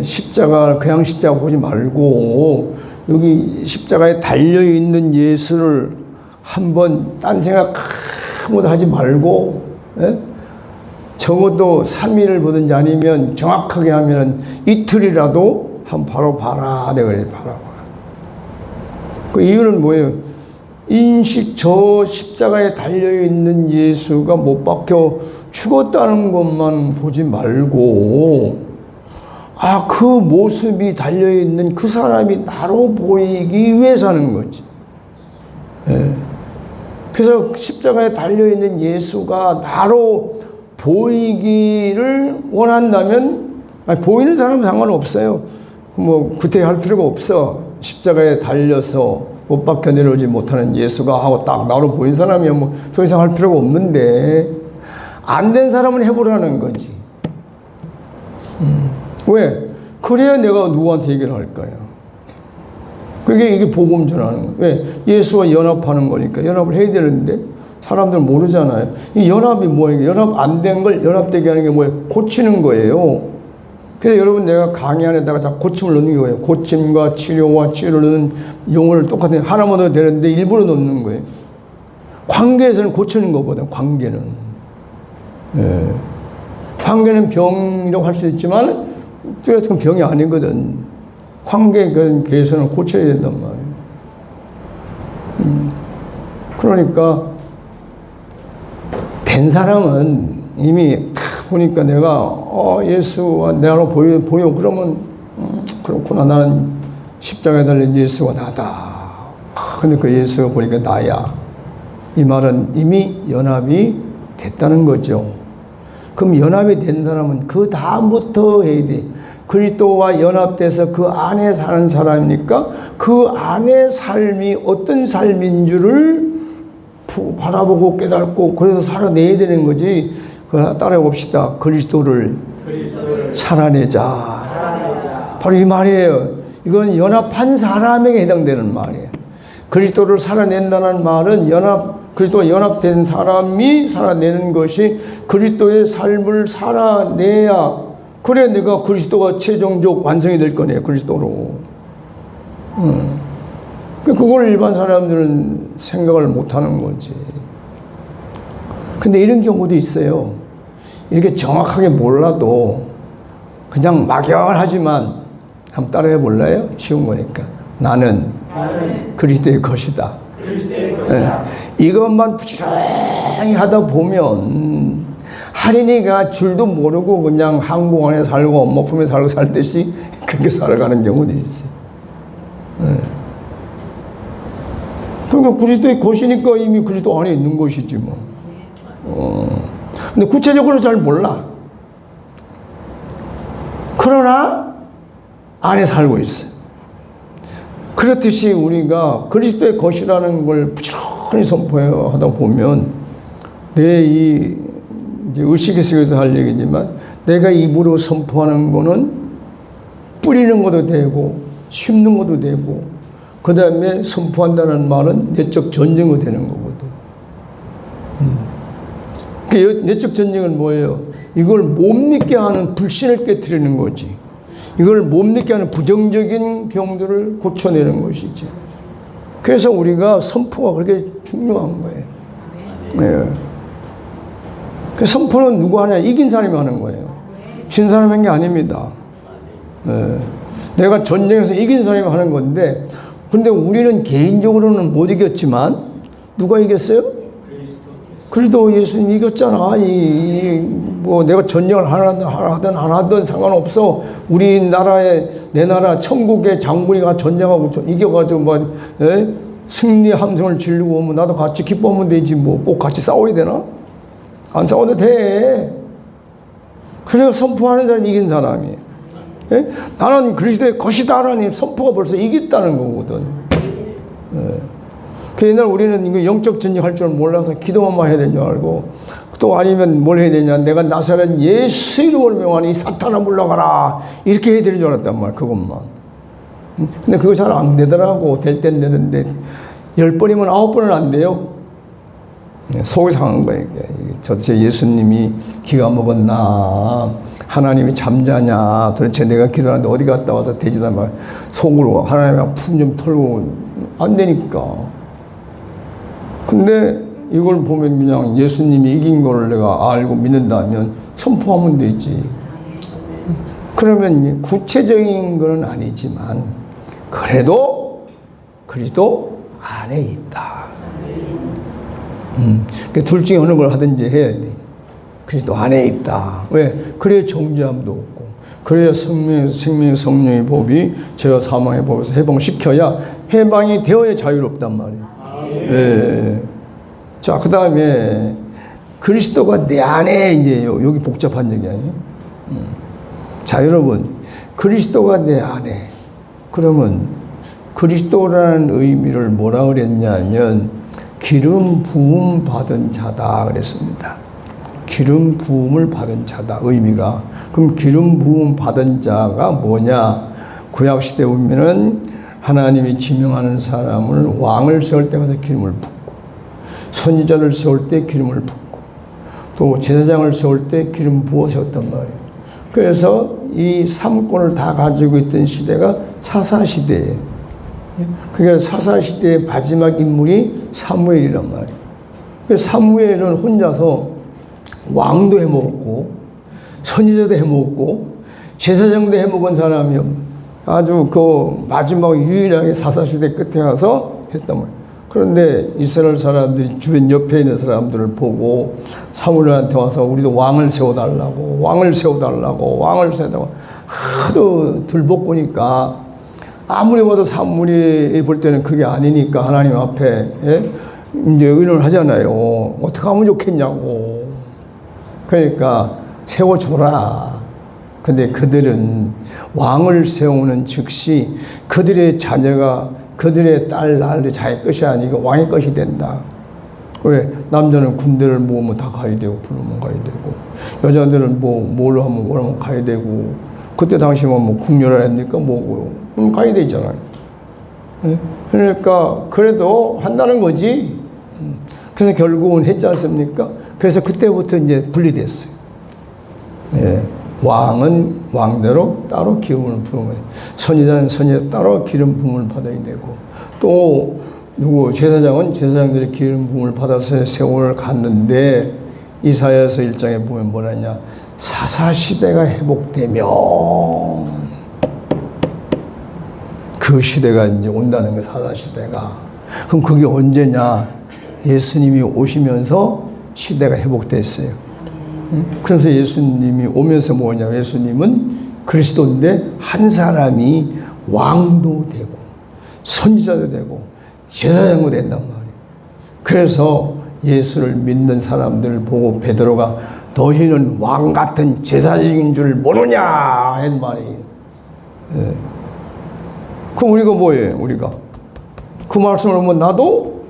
십자가 그냥 십자가 보지 말고 여기 십자가에 달려있는 예수를 한번 딴 생각 아무것도 하지 말고 예? 적어도 3일을 보든지 아니면 정확하게 하면 이틀이라도 한 바로 봐라. 내가 그래, 봐라. 그 이유는 뭐예요? 인식 저 십자가에 달려있는 예수가 못 박혀 죽었다는 것만 보지 말고, 아, 그 모습이 달려있는 그 사람이 나로 보이기 위해서 하는 거지. 예. 그래서 십자가에 달려있는 예수가 나로 보이기를 원한다면, 아니, 보이는 사람은 상관없어요. 뭐 구태할 필요가 없어. 십자가에 달려서 못 박혀 내려오지 못하는 예수가 하고 딱 나로 보인 사람이면 뭐 더 이상 할 필요가 없는데, 안 된 사람은 해보라는 거지. 왜? 그래야 내가 누구한테 얘기를 할 거야. 이게 복음 전하는 거예요. 왜? 예수와 연합하는 거니까. 연합을 해야 되는데 사람들은 모르잖아요. 이 연합이 뭐예요? 연합 안 된 걸 연합되게 하는 게 뭐예요? 고치는 거예요. 그래서 여러분, 내가 강의 안에다가 자 고침을 넣는 거예요. 고침과 치료와 치료를 넣는 용어를 똑같은 하나만 넣어도 되는데 일부러 넣는 거예요. 관계에서는 고치는 것보다 관계는. 예. 관계는 병이라고 할 수 있지만 뚜렷한 병이 아니거든. 관계에서는 고쳐야 된단 말이에요. 그러니까 된 사람은 이미 딱 보니까 내가 예수와 나로 보여. 그러면 그렇구나. 나는 십자가에 달린 예수가 나다. 근데 그 예수가 보니까 나야. 이 말은 이미 연합이 됐다는 거죠. 그럼 연합이 된 사람은 그 다음부터 해야 돼. 그리스도와 연합돼서 그 안에 사는 사람이니까 그 안의 삶이 어떤 삶인 줄을 바라보고 깨닫고 그래서 살아내야 되는 거지. 따라해 봅시다. 그리스도를 살아내자. 바로 이 말이에요. 이건 연합한 사람에게 해당되는 말이에요. 그리스도를 살아낸다는 말은 그리스도와 연합된 사람이 살아내는 것이 그리스도의 삶을 살아내야, 그래 내가 그리스도가 최종적 완성이 될 거네요. 그리스도로. 그걸 일반 사람들은 생각을 못하는 거지. 근데 이런 경우도 있어요. 이렇게 정확하게 몰라도 그냥 막연하지만 한번 따라해 볼래요? 쉬운 거니까. 나는 그리스도의 것이다. 네. 이것만 부지런히 하다 보면 할인이가 줄도 모르고 그냥 항공 안에 살고 엄마 품에 살고 살듯이 그렇게 살아가는 경우도 있어요. 네. 그러니까 그리스도의 것이니까 이미 그리스도 안에 있는 것이지 뭐. 근데 구체적으로 잘 몰라. 그러나 안에 살고 있어요. 그렇듯이 우리가 그리스도의 것이라는 걸 부지런히 선포하다 보면 내 이제 의식의 세계에서 할 얘기지만 내가 입으로 선포하는 거는 뿌리는 것도 되고 심는 것도 되고 그 다음에 선포한다는 말은 내적 전쟁이 되는 거거든. 그 내적 전쟁은 뭐예요? 이걸 못 믿게 하는 불신을 깨트리는 거지. 이걸 못 믿게 하는 부정적인 병들을 고쳐내는 것이지. 그래서 우리가 선포가 그렇게 중요한 거예요. 네. 그 선포는 누구 하냐? 이긴 사람이 하는 거예요. 진 사람이 한 게 아닙니다. 네. 내가 전쟁에서 이긴 사람이 하는 건데, 근데 우리는 개인적으로는 못 이겼지만 누가 이겼어요? 그래도 예수님 이겼잖아. 뭐 내가 전쟁을 하든 안 하든 상관없어. 우리나라에 내 나라 천국의 장군이가 전쟁하고 이겨가지고 뭐 승리 함성을 지르고 오면 나도 같이 기뻐하면 되지 뭐 꼭 같이 싸워야 되나? 안 싸워도 돼. 그래서 선포하는 사람이 이긴 사람이에요. 예? 나는 그리스도의 것이다라는 선포가 벌써 이겼다는 거거든. 예. 그 옛날 우리는 이거 영적 전쟁할 줄 몰라서 기도만 해야 되는 줄 알고 또 아니면 뭘 해야 되냐, 내가 나사렛 예수 이름을 명하니 사탄아 물러가라 이렇게 해야 되는 줄 알았단 말이야. 그것만. 근데 그거 잘 안 되더라고. 될 땐 되는데 10번이면 9번은 안 돼요. 속이 상한 거예요. 도대체 예수님이 기가 먹었나, 하나님이 잠자냐, 도대체 내가 기도하는데 어디 갔다 와서 되지도 않아. 속으로 하나님이랑 품 좀 털고 안 되니까. 근데 이걸 보면 그냥 예수님이 이긴 거를 내가 알고 믿는다면 선포하면 되지. 그러면 구체적인 건 아니지만 그래도 그리스도 안에 있다. 둘 중에 어느 걸 하든지 해야 돼. 그리스도 안에 있다. 왜? 그래야 정죄함도 없고, 그래야 생명의 성령의 법이 죄와 사망의 법에서 해방시켜야 해방이 되어야 자유롭단 말이에요. 예. 자, 그 다음에 그리스도가 내 안에 이제 여기 복잡한 얘기 아니에요? 자, 여러분, 그리스도가 내 안에. 그러면 그리스도라는 의미를 뭐라 그랬냐면 기름 부음 받은 자다 그랬습니다. 기름 부음을 받은 자다 의미가. 그럼 기름 부음 받은 자가 뭐냐? 구약 시대 보면은 하나님이 지명하는 사람을 왕을 세울 때 가서 기름을 붓고, 선지자를 세울 때 기름을 붓고, 또 제사장을 세울 때 기름 부어 세웠단 말이에요. 그래서 이 삼권을 다 가지고 있던 시대가 사사시대예요. 그게 사사시대의 마지막 인물이 사무엘이란 말이에요. 사무엘은 혼자서 왕도 해먹었고 선지자도 해먹었고 제사장도 해먹은 사람이 아주 그 마지막 유일하게 사사시대 끝에 가서 했단 말이에요. 그런데 이스라엘 사람들이 주변 옆에 있는 사람들을 보고 사무엘한테 와서 우리도 왕을 세워달라고 하도 들볶으니까 아무리 봐도 사무엘이 볼 때는 그게 아니니까 하나님 앞에 이제 의논을 하잖아요. 어떻게 하면 좋겠냐고. 그러니까 세워줘라. 근데 그들은 왕을 세우는 즉시 그들의 자녀가 그들의 딸, 날이 자기 것이 아니고 왕의 것이 된다. 왜? 남자는 군대를 모으면 다 가야 되고, 부르면 가야 되고, 여자들은 뭘 하면 가야 되고, 그때 당시만 국녀를 했니까 뭐고요. 그럼 가야 되잖아요. 그러니까, 그래도 한다는 거지. 그래서 결국은 했지 않습니까? 그래서 그때부터 이제 분리됐어요. 예. 왕은 왕대로 따로 기름을 부음을, 선지자는 선지자 따로 기름 부음을 받아야 되고, 또 제사장은 제사장들이 기름 부음을 받아서 세월을 갔는데 이사야서 1장에 보면 뭐라냐, 사사시대가 회복되면 그 시대가 이제 온다는 거예요. 사사시대가. 그럼 그게 언제냐? 예수님이 오시면서 시대가 회복됐어요. 그래서 예수님이 오면서 뭐냐, 예수님은 그리스도인데 한 사람이 왕도 되고 선지자도 되고 제사장도 된단 말이에요. 그래서 예수를 믿는 사람들을 보고 베드로가 너희는 왕 같은 제사장인 줄 모르냐 한 말이에요. 예. 그럼 우리가 뭐예요? 우리가 그 말씀을 보면 나도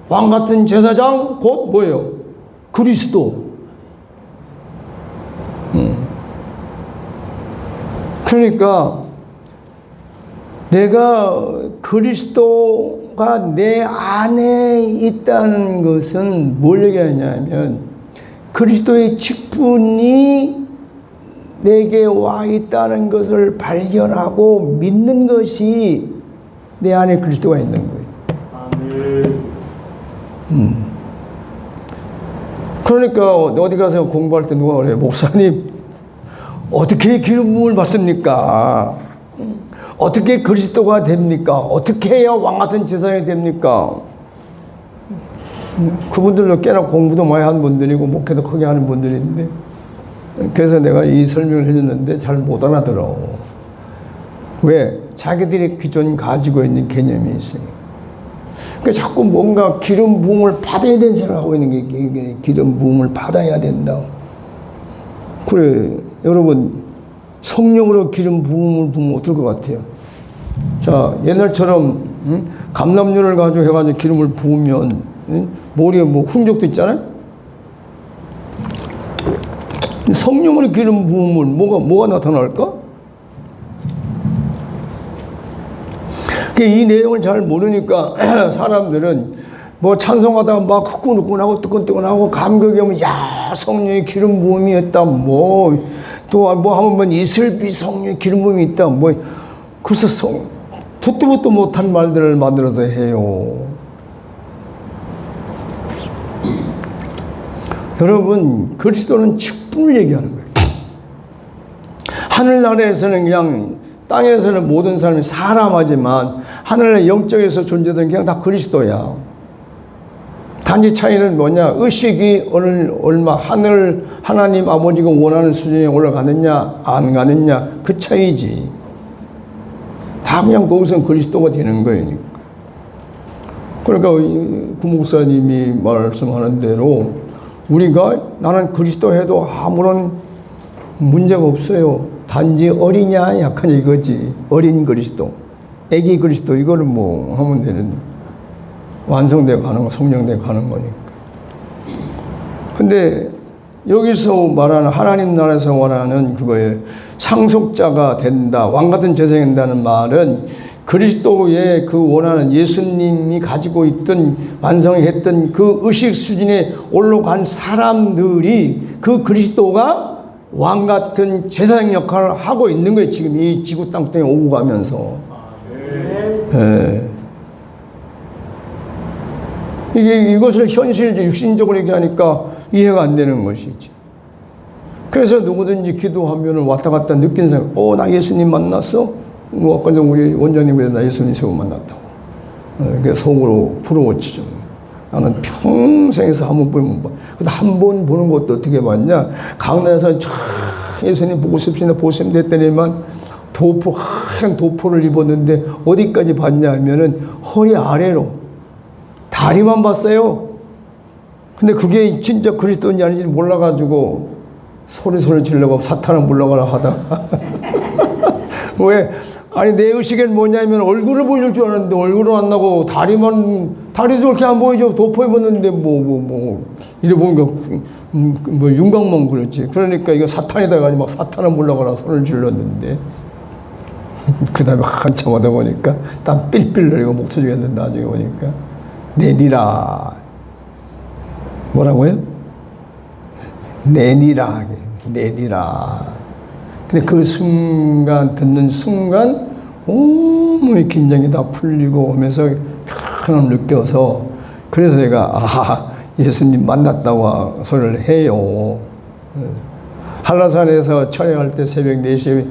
왕 같은 제사장 곧 뭐예요? 그리스도. 그러니까 내가 그리스도가 내 안에 있다는 것은 뭘 얘기하냐면 그리스도의 직분이 내게 와 있다는 것을 발견하고 믿는 것이 내 안에 그리스도가 있는 거예요. 그러니까 어디 가서 공부할 때 누가 그래요? 목사님 어떻게 기름 부음을 받습니까? 어떻게 그리스도가 됩니까? 어떻게 해야 왕 같은 제사장이 됩니까? 그분들도 꽤나 공부도 많이 한 분들이고 목회도 크게 하는 분들인데, 그래서 내가 이 설명을 해줬는데 잘 못 알아들어. 왜? 자기들이 기존 가지고 있는 개념이 있어요. 그러니까 자꾸 뭔가 기름 부음을 받아야 되는 생각하고 있는 게 기름 부음을 받아야 된다. 그래, 여러분 성령으로 기름 부음을 부으면 어떨 것 같아요? 자, 옛날처럼 감람유를 가지고 해가지고 기름을 부으면 머리에 흔적도 있잖아요. 성령으로 기름 부으면 뭐가 나타날까? 이 내용을 잘 모르니까 사람들은 찬송하다가 막 후끈후끈하고 뜨끈뜨끈하고 감격이 오면 야 성령의 기름 부음이 있다 또 하면 이슬비 성령의 기름 부음이 있다 그래서 듣도 보도 못한 말들을 만들어서 해요. 여러분, 그리스도는 직분을 얘기하는 거예요. 하늘나라에서는 그냥, 땅에서는 모든 사람이 사람하지만 하늘의 영적에서 존재하는 그냥 다 그리스도야. 단지 차이는 뭐냐? 의식이 얼마 하나님 아버지가 원하는 수준에 올라가느냐 안 가느냐 그 차이지. 다 그냥 거기서 그리스도가 되는 거예요. 그러니까 구 목사님이 말씀하는 대로 우리가 나는 그리스도 해도 아무런 문제가 없어요. 단지 어리냐 약하냐 이거지. 어린 그리스도, 애기 그리스도 이거는 뭐 하면 되는, 완성되어 가는 거, 성령되어 가는 거니까. 근데 여기서 말하는 하나님 나라에서 말하는 그거에 상속자가 된다, 왕같은 제사장이 된다는 말은 그리스도의 그 원하는 예수님이 가지고 있던 완성했던 그 의식 수준에 올라간 사람들이 그 그리스도가 왕 같은 제사장 역할을 하고 있는 거예요. 지금 이 지구 땅덩이에 오고 가면서. 네. 이것을 현실적 육신적으로 얘기하니까 이해가 안 되는 것이지. 그래서 누구든지 기도하면 왔다 갔다 느끼는 사람, 나 예수님 만났어? 뭐 아까 우리 원장님 그래서 나 예수님 세우 만났다고. 그게 속으로 부러웠지. 나는 평생에서 한 번 보면 봐. 근데 한 번 보는 것도 어떻게 봤냐? 강단에서 쫙 예수님 보고 싶으나 보시면 됐더니만 하얀 도포를 입었는데 어디까지 봤냐 하면은 허리 아래로 다리만 봤어요. 근데 그게 진짜 그리스도인지 아닌지 몰라가지고 소리 질러고 사탄을 물러가라 하다가 왜? 아니 내 의식엔 뭐냐면 얼굴을 보여줄 줄 알았는데 얼굴은 안 나고 다리도 그렇게 안 보이죠. 도포 입었는데 이래 보니까 윤곽만 그렸지. 그러니까 이거 사탄이다 가지고 막 사탄을 물러가라 소리를 질렀는데 그 다음에 한참 하다 보니까 땀 삘삘 흘리고 목 터지겠는데 나중에 보니까 내니라. 뭐라고요? 내니라. 근데 그 순간, 듣는 순간 온몸의 긴장이 다 풀리고 오면서 하나님 느껴서, 그래서 내가 예수님 만났다고 소리를 해요. 한라산에서 촬영할 때 새벽 4시,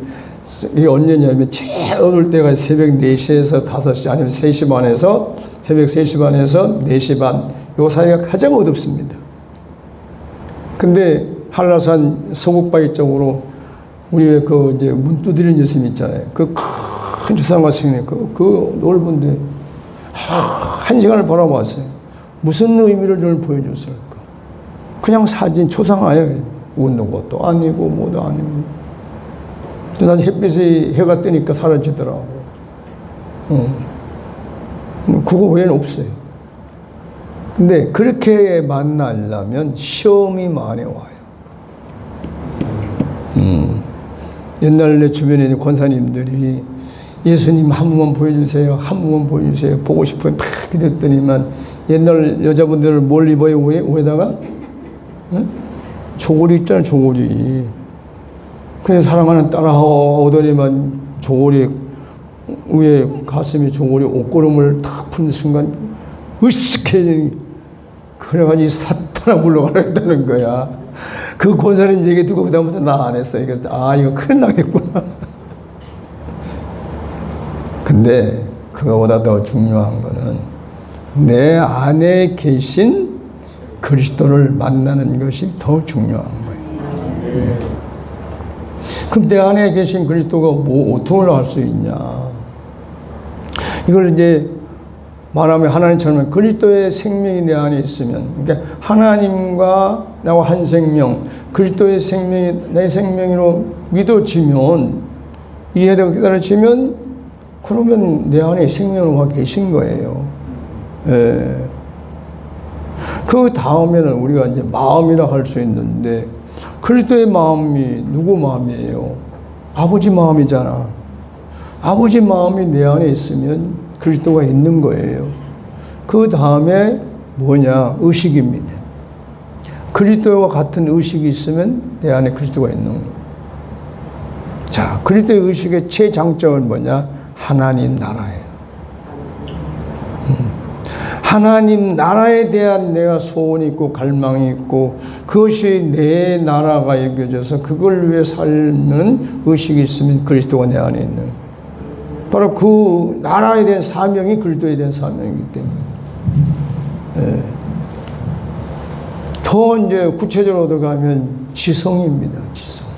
이게 언제냐면 제일 어두울 때가 새벽 4시에서 5시 아니면 3시 반에서 새벽 3시 반에서 4시 반, 요 사이가 가장 어둡습니다. 근데 한라산 서북바위 쪽으로 우리 그 이제 문 두드리는 예수님 있잖아요. 그 큰 주상과 승리 그 넓은데 한 시간을 바라봤어요. 무슨 의미를 저를 보여줬을까? 그냥 사진 초상화예요. 웃는 것도 아니고 뭐도 아니고. 나중에 햇빛이 해가 뜨니까 사라지더라고. 그거 외에는 없어요. 근데 그렇게 만나려면 시험이 많이 와요. 옛날 내 주변에 있는 권사님들이 예수님 한 번만 보여주세요. 한 번만 보여주세요. 보고 싶어요. 막 이랬더니만 옛날 여자분들은 뭘 입어요? 위에다가? 조거리 있잖아요. 조거리. 그래서 사랑하는 따라오더니만 조거리 위에 가슴에 조거리 옷걸음을 탁 푸는 순간 으쓱해. 그래가지고 사탄아 물러가라 했다는 거야. 그 권사님 얘기 듣고 그다음부터 나 안 했어. 이거 큰일 나겠구나. 근데 그거보다 더 중요한 거는 내 안에 계신 그리스도를 만나는 것이 더 중요한 거예요. 그럼 내 안에 계신 그리스도가 어떻게 할 수 있냐? 이걸 이제 말하면 하나님처럼 그리스도의 생명이 내 안에 있으면, 그러니까 하나님과 나와 한 생명, 그리스도의 생명이 내 생명으로 믿어지면, 이해되고 깨달아지면, 그러면 내 안에 생명으로 계신 거예요. 예. 그 다음에는 우리가 이제 마음이라 할 수 있는데, 그리스도의 마음이 누구 마음이에요? 아버지 마음이잖아. 아버지 마음이 내 안에 있으면 그리스도가 있는 거예요. 그 다음에 뭐냐? 의식입니다. 그리스도와 같은 의식이 있으면 내 안에 그리스도가 있는 거예요. 자, 그리스도의 의식의 최장점은 뭐냐? 하나님 나라예요. 하나님 나라에 대한 내가 소원이 있고 갈망이 있고 그것이 내 나라가 여겨져서 그걸 위해 살면 의식이 있으면 그리스도가 내 안에 있는 거예요. 바로 그 나라에 대한 사명이 그리스도에 대한 사명이기 때문에. 예. 더 이제 구체적으로 들어가면 지성입니다. 지성.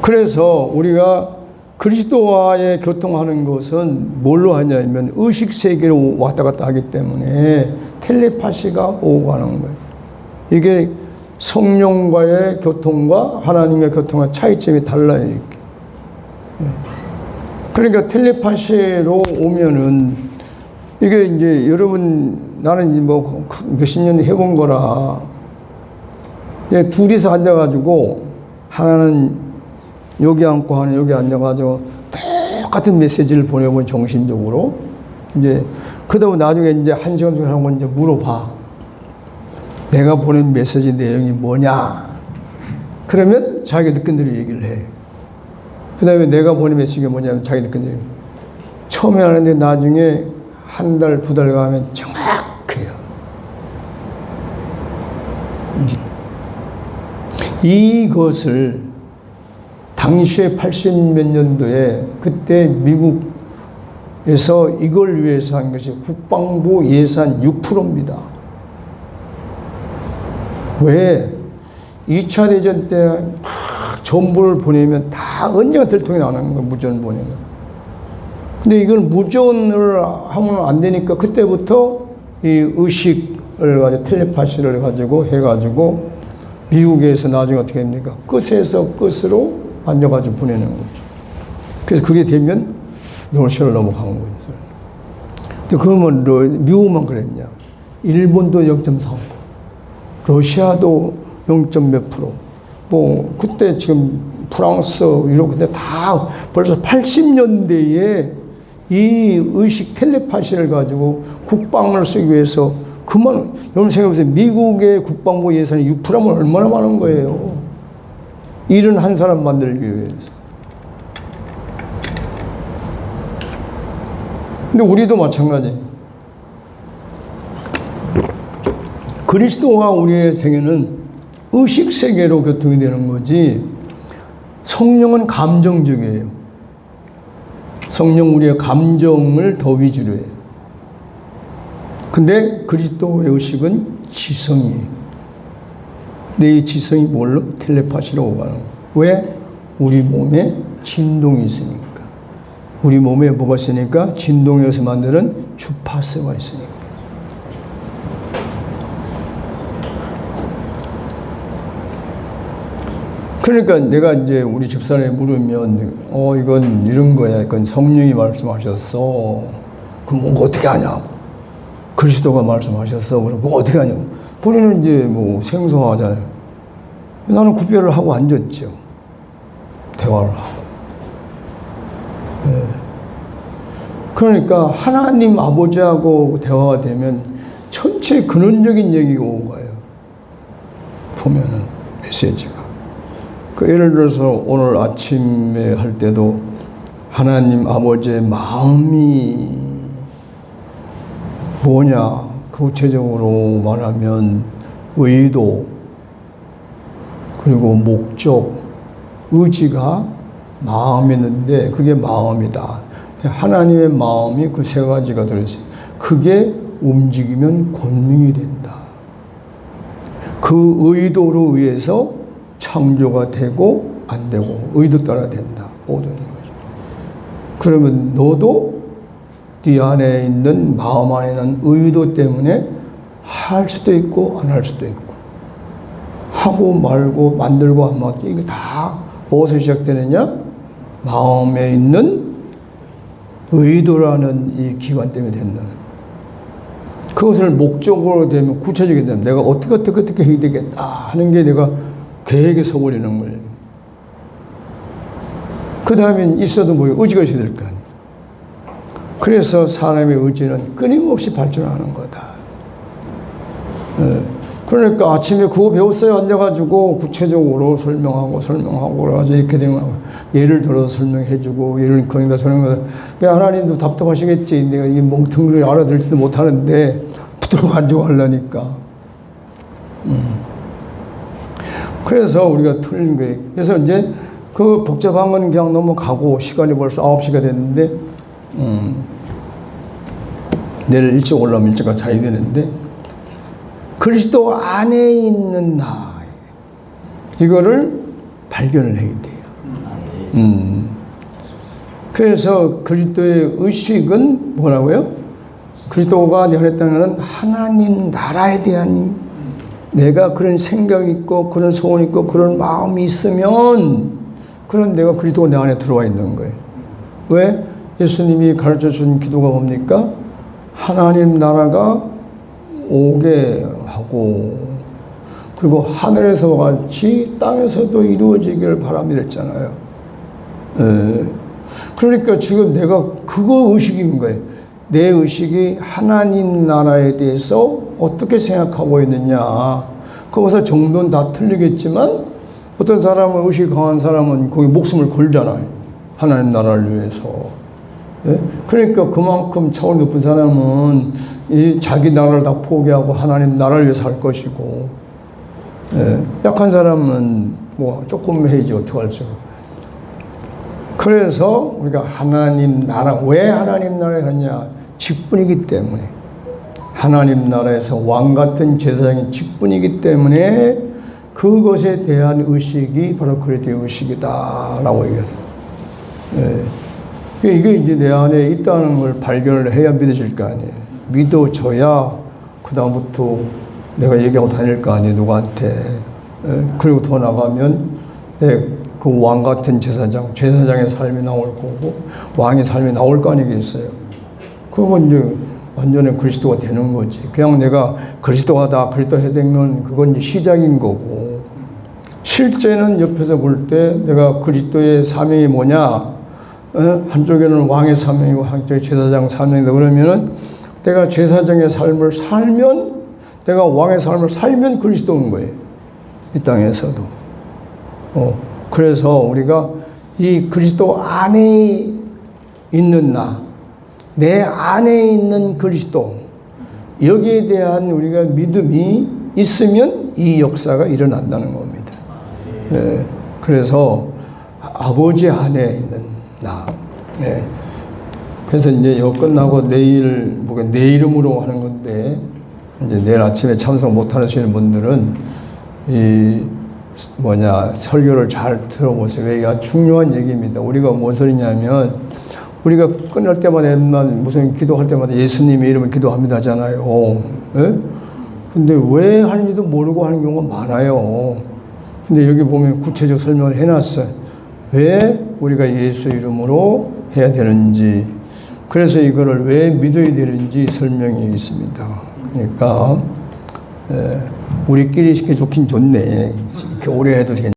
그래서 우리가 그리스도와의 교통하는 것은 뭘로 하냐면 의식 세계로 왔다 갔다 하기 때문에 텔레파시가 오고 가는 거예요. 이게 성령과의 교통과 하나님의 교통의 차이점이 달라요. 이렇게. 그러니까 텔레파시로 오면은 이게 이제 여러분 나는 뭐 몇십 년 해본 거라 이제 둘이서 앉아가지고 하나는 여기 앉고 하는 여기 앉아가지고 똑같은 메시지를 보내면 정신적으로 이제 그러다 나중에 이제 한 시간 정도 하고 이제 물어봐. 내가 보낸 메시지 내용이 뭐냐? 그러면 자기가 느낀 대로 얘기를 해. 그 다음에 내가 보낸 메시지가 뭐냐면 자기가 느낀 대로. 처음에 하는데 나중에 한 달, 두 달 가면 정확해요. 이것을 당시에 80몇 년도에 그때 미국에서 이걸 위해서 한 것이 국방부 예산 6%입니다. 왜? 2차 대전 때 막 정보를 보내면 다 언제가 들통이 나는 거예요. 무전 보내면. 근데 이걸 무전을 하면 안 되니까 그때부터 이 의식을 가지고 텔레파시를 가지고 해가지고 미국에서 나중에 어떻게 됩니까? 끝에서 끝으로 앉아가지고 보내는 거죠. 그래서 그게 되면 러시아를 넘어간 거예요. 근데 그러면 미국만 그랬냐? 일본도 0.3%, 러시아도 0.몇 %. 뭐 그때 지금 프랑스, 유럽 근데 다 벌써 80년대에 이 의식 텔레파시를 가지고 국방을 쓰기 위해서 그만 여러분 생각해보세요. 미국의 국방부 예산이 6%면 얼마나 많은 거예요. 71사람 만들기 위해서. 근데 우리도 마찬가지. 그리스도와 우리의 생애는 의식 세계로 교통이 되는 거지 성령은 감정적이에요. 성령 우리의 감정을 더 위주로 해요. 근데 그리스도의 의식은 지성이에요. 근데 이 지성이 뭘로? 텔레파시로 오가는 거예요. 왜? 우리 몸에 진동이 있으니까. 우리 몸에 뭐가 있으니까? 진동에서 만드는 주파수가 있으니까. 그러니까 내가 이제 우리 집사람이 물으면, 이건 이런 거야. 이건 성령이 말씀하셨어. 그럼 뭐 어떻게 하냐고. 그리스도가 말씀하셨어. 그럼 뭐 어떻게 하냐고. 본인은 이제 뭐 생소하잖아요. 나는 구별을 하고 앉았죠. 대화를 하고. 네. 그러니까 하나님 아버지하고 대화가 되면 전체 근원적인 얘기가 온 거예요. 보면은 메시지가. 그 예를 들어서 오늘 아침에 할 때도 하나님 아버지의 마음이 뭐냐 구체적으로 말하면 의도 그리고 목적 의지가 마음이 있는데 그게 마음이다. 하나님의 마음이 그 세 가지가 들어있어요. 그게 움직이면 권능이 된다. 그 의도로 의해서 창조가 되고 안 되고 의도 따라 된다. 모든 거죠. 그러면 너도 네 안에 있는 마음 안에 있는 의도 때문에 할 수도 있고 안 할 수도 있고 하고 말고 만들고 안 만들고 이게 다 어디서 시작되느냐? 마음에 있는 의도라는 이 기관 때문에 된다. 그것을 목적으로 되면 구체적이 되면 내가 어떻게 해야 되겠다 하는 게 내가 계획에 서버리는 거예요. 그 다음에 있어도 뭐 의지가 있어야 될 거 아니에요. 그래서 사람의 의지는 끊임없이 발전하는 거다. 그 그러니까 아침에 그거 배웠어요. 앉아가지고 구체적으로 설명하고 그래가지고 이렇게 되면 예를 들어서 설명해주고 예를 거기다 설명해서 하나님도 답답하시겠지. 내가 이 멍텅이를 알아들지도 못하는데 붙들고 앉아가려니까. 그래서 우리가 틀린 거예요. 그래서 이제 그 복잡한 건 그냥 넘어가고 시간이 벌써 9시가 됐는데 내일 일찍 올라오면 일찍 자야 되는데 그리스도 안에 있는 나 이거를 발견을 해야 돼요. 그래서 그리스도의 의식은 뭐라고요? 그리스도가 내 안에 있다는 하나님 나라에 대한 내가 그런 생각이 있고 그런 소원이 있고 그런 마음이 있으면 그런 내가 그리스도가 내 안에 들어와 있는 거예요. 왜? 예수님이 가르쳐준 기도가 뭡니까? 하나님 나라가 오게 하고 그리고 하늘에서 같이 땅에서도 이루어지기를 바랍니다 했잖아요. 그러니까 지금 내가 그거 의식인 거예요. 내 의식이 하나님 나라에 대해서 어떻게 생각하고 있느냐. 거기서 정도는 다 틀리겠지만 어떤 사람은 의식이 강한 사람은 거기 목숨을 걸잖아요. 하나님 나라를 위해서. 예? 그러니까 그만큼 차원 높은 사람은 이 자기 나라를 다 포기하고 하나님 나라를 위해서 할 것이고, 예? 약한 사람은 뭐 조금 해야지 어떡할지. 그래서 우리가 하나님 나라, 왜 하나님 나라에 하냐? 직분이기 때문에. 하나님 나라에서 왕 같은 제사장의 직분이기 때문에 그것에 대한 의식이 바로 그리스도의 의식이다라고 얘기해요. 예. 이게 이제 내 안에 있다는 걸 발견을 해야 믿어질 거 아니에요. 믿어줘야 그다음부터 내가 얘기하고 다닐 거 아니에요, 누구한테. 예? 그리고 더 나가면 그 왕 같은 제사장의 삶이 나올 거고 왕의 삶이 나올 거 아니겠어요. 그건 이제 완전히 그리스도가 되는 거지. 그냥 내가 그리스도하다, 그리스도 해야 되는 그건 이제 시작인 거고 실제는 옆에서 볼 때 내가 그리스도의 사명이 뭐냐? 한쪽에는 왕의 사명이고 한쪽에 제사장 사명이다. 그러면은 내가 제사장의 삶을 살면 내가 왕의 삶을 살면 그리스도인 거예요. 이 땅에서도. 그래서 우리가 이 그리스도 안에 있는 나, 내 안에 있는 그리스도 여기에 대한 우리가 믿음이 있으면 이 역사가 일어난다는 겁니다. 예, 그래서 아버지 안에 있는 나. 예. 그래서 이제 이거 끝나고 내일 내 이름으로 하는 건데 이제 내일 아침에 참석 못 하시는 분들은 설교를 잘 들어보세요. 이게 중요한 얘기입니다. 우리가 뭔 소리냐면 우리가 끝날 때마다 옛날 무슨 기도할 때마다 예수님의 이름을 기도합니다 하잖아요. 예? 근데 왜 하는지도 모르고 하는 경우가 많아요. 근데 여기 보면 구체적 설명을 해놨어요. 왜 우리가 예수 이름으로 해야 되는지, 그래서 이거를 왜 믿어야 되는지 설명이 있습니다. 그러니까 우리끼리 이렇게 좋긴 좋네. 이렇게 오래 해도 되겠네.